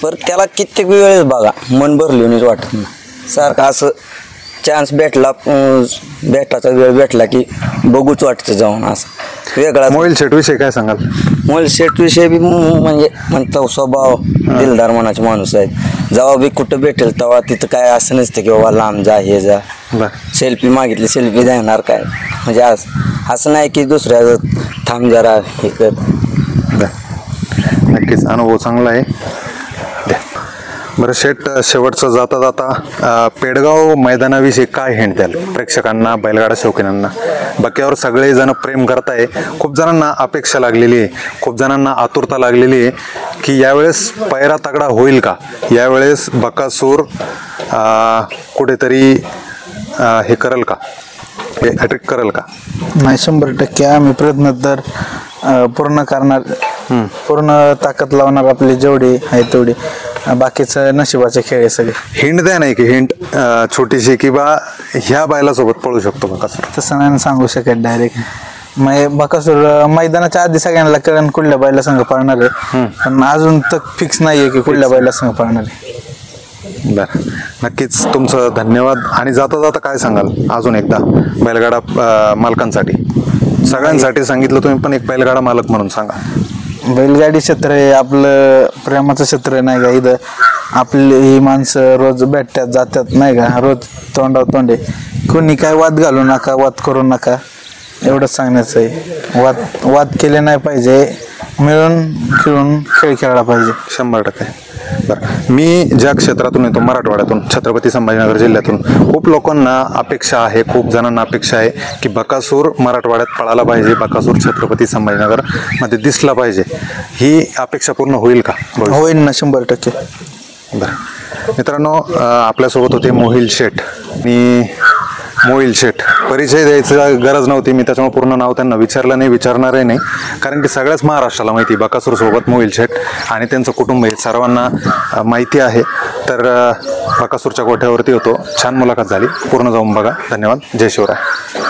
पर त्याला कित्येक वेळेस बघा मन भरलेलीच वाटत नाही. सारखं असं चान्स भेटला भेटायचा वेळ भेटला की बघूच वाटतं जाऊन असं वेगळा. मोहिल शेट विषयी काय सांगाल? मोल शेट विषय बी म्हणजे म्हणतो स्वभाव दिलदार मनाचे माणूस आहेत. जेव्हा बी कुठं भेटेल तेव्हा तिथं काय असं नसतं की बाबा लांब जा हे जा. बरं सेल्फी मागितली सेल्फी देणार काय म्हणजे असं नाही की दुसऱ्या थांब जरा हे कर. नक्कीच अनुभव चांगला आहे. द्या. बरं शेट, शेवटचं जाता जाता पेडगाव मैदानाविषयी काय हिंट द्याल प्रेक्षकांना, बैलगाडा शौकीनांना? बक्यावर सगळेजण प्रेम करताय, खूप जणांना अपेक्षा लागलेली आहे, खूप जणांना आतुरता लागलेली आहे की यावेळेस पैरा तगडा होईल का, यावेळेस बकासूर कुठेतरी हे करेल का, हॅट्रिक करेल का? नाही 100% आम्ही प्रयत्न तर पूर्ण करणार, पूर्ण ताकद लावणार आपली जेवढी आहे तेवढी. बाकीचं नशिबाचे खेळ आहे सगळे. हिंट द्या नाही की हिंट छोटीशी की बा ह्या बैलासोबत पळू शकतो बकासूर? तसं नाही सांगू शकत डायरेक्ट. मग बकासूर मैदानाच्या आधी सगळ्यांना कळण कुठल्या बैला संघ पळणार आहे, पण अजून तर फिक्स नाहीये की कुठल्या बैला संघ पळणार आहे. बरं, नक्कीच तुमचं धन्यवाद. आणि जाता जाता काय सांगाल अजून एकदा बैलगाडा मालकांसाठी? सगळ्यांसाठी सांगितलं तुम्ही, पण एक बैलगाडा मालक म्हणून सांगा. बैलगाडी क्षेत्र आहे आपलं प्रेमाचं क्षेत्र नाही का. इथं आपली ही माणसं रोज भेटतात जातात नाही का, रोज तोंडावर तोंडे. कोणी काय वाद घालू नका, वाद करू नका, एवढंच सांगण्याचं आहे. वाद केले नाही पाहिजे, मिळून खेळून खेळ खेळला पाहिजे. 100%. बरं, मी ज्या क्षेत्रातून येतो मराठवाड्यातून, छत्रपती संभाजीनगर जिल्ह्यातून, खूप लोकांना अपेक्षा आहे, खूप जणांना अपेक्षा आहे की बकासूर मराठवाड्यात पळाला पाहिजे, बकासूर छत्रपती संभाजीनगर मध्ये दिसला पाहिजे. ही अपेक्षा पूर्ण होईल का? होईल ना 100%. बरं मित्रांनो, आपल्यासोबत होते मोहिल शेठ. आणि मोहिल शेठ परिचय द्यायचं गरज नव्हती, मी त्याच्यामुळे पूर्ण नाव त्यांना विचारलं नाही, विचारणारही नाही, कारण की सगळ्याच महाराष्ट्राला माहिती बकासूर सोबत मोहिल शेठ आणि त्यांचं कुटुंब हे सर्वांना माहिती आहे. तर बकासूरच्या गोठ्यावरती होतो, छान मुलाखत झाली, पूर्ण जाऊन बघा. धन्यवाद. जय शिवराय.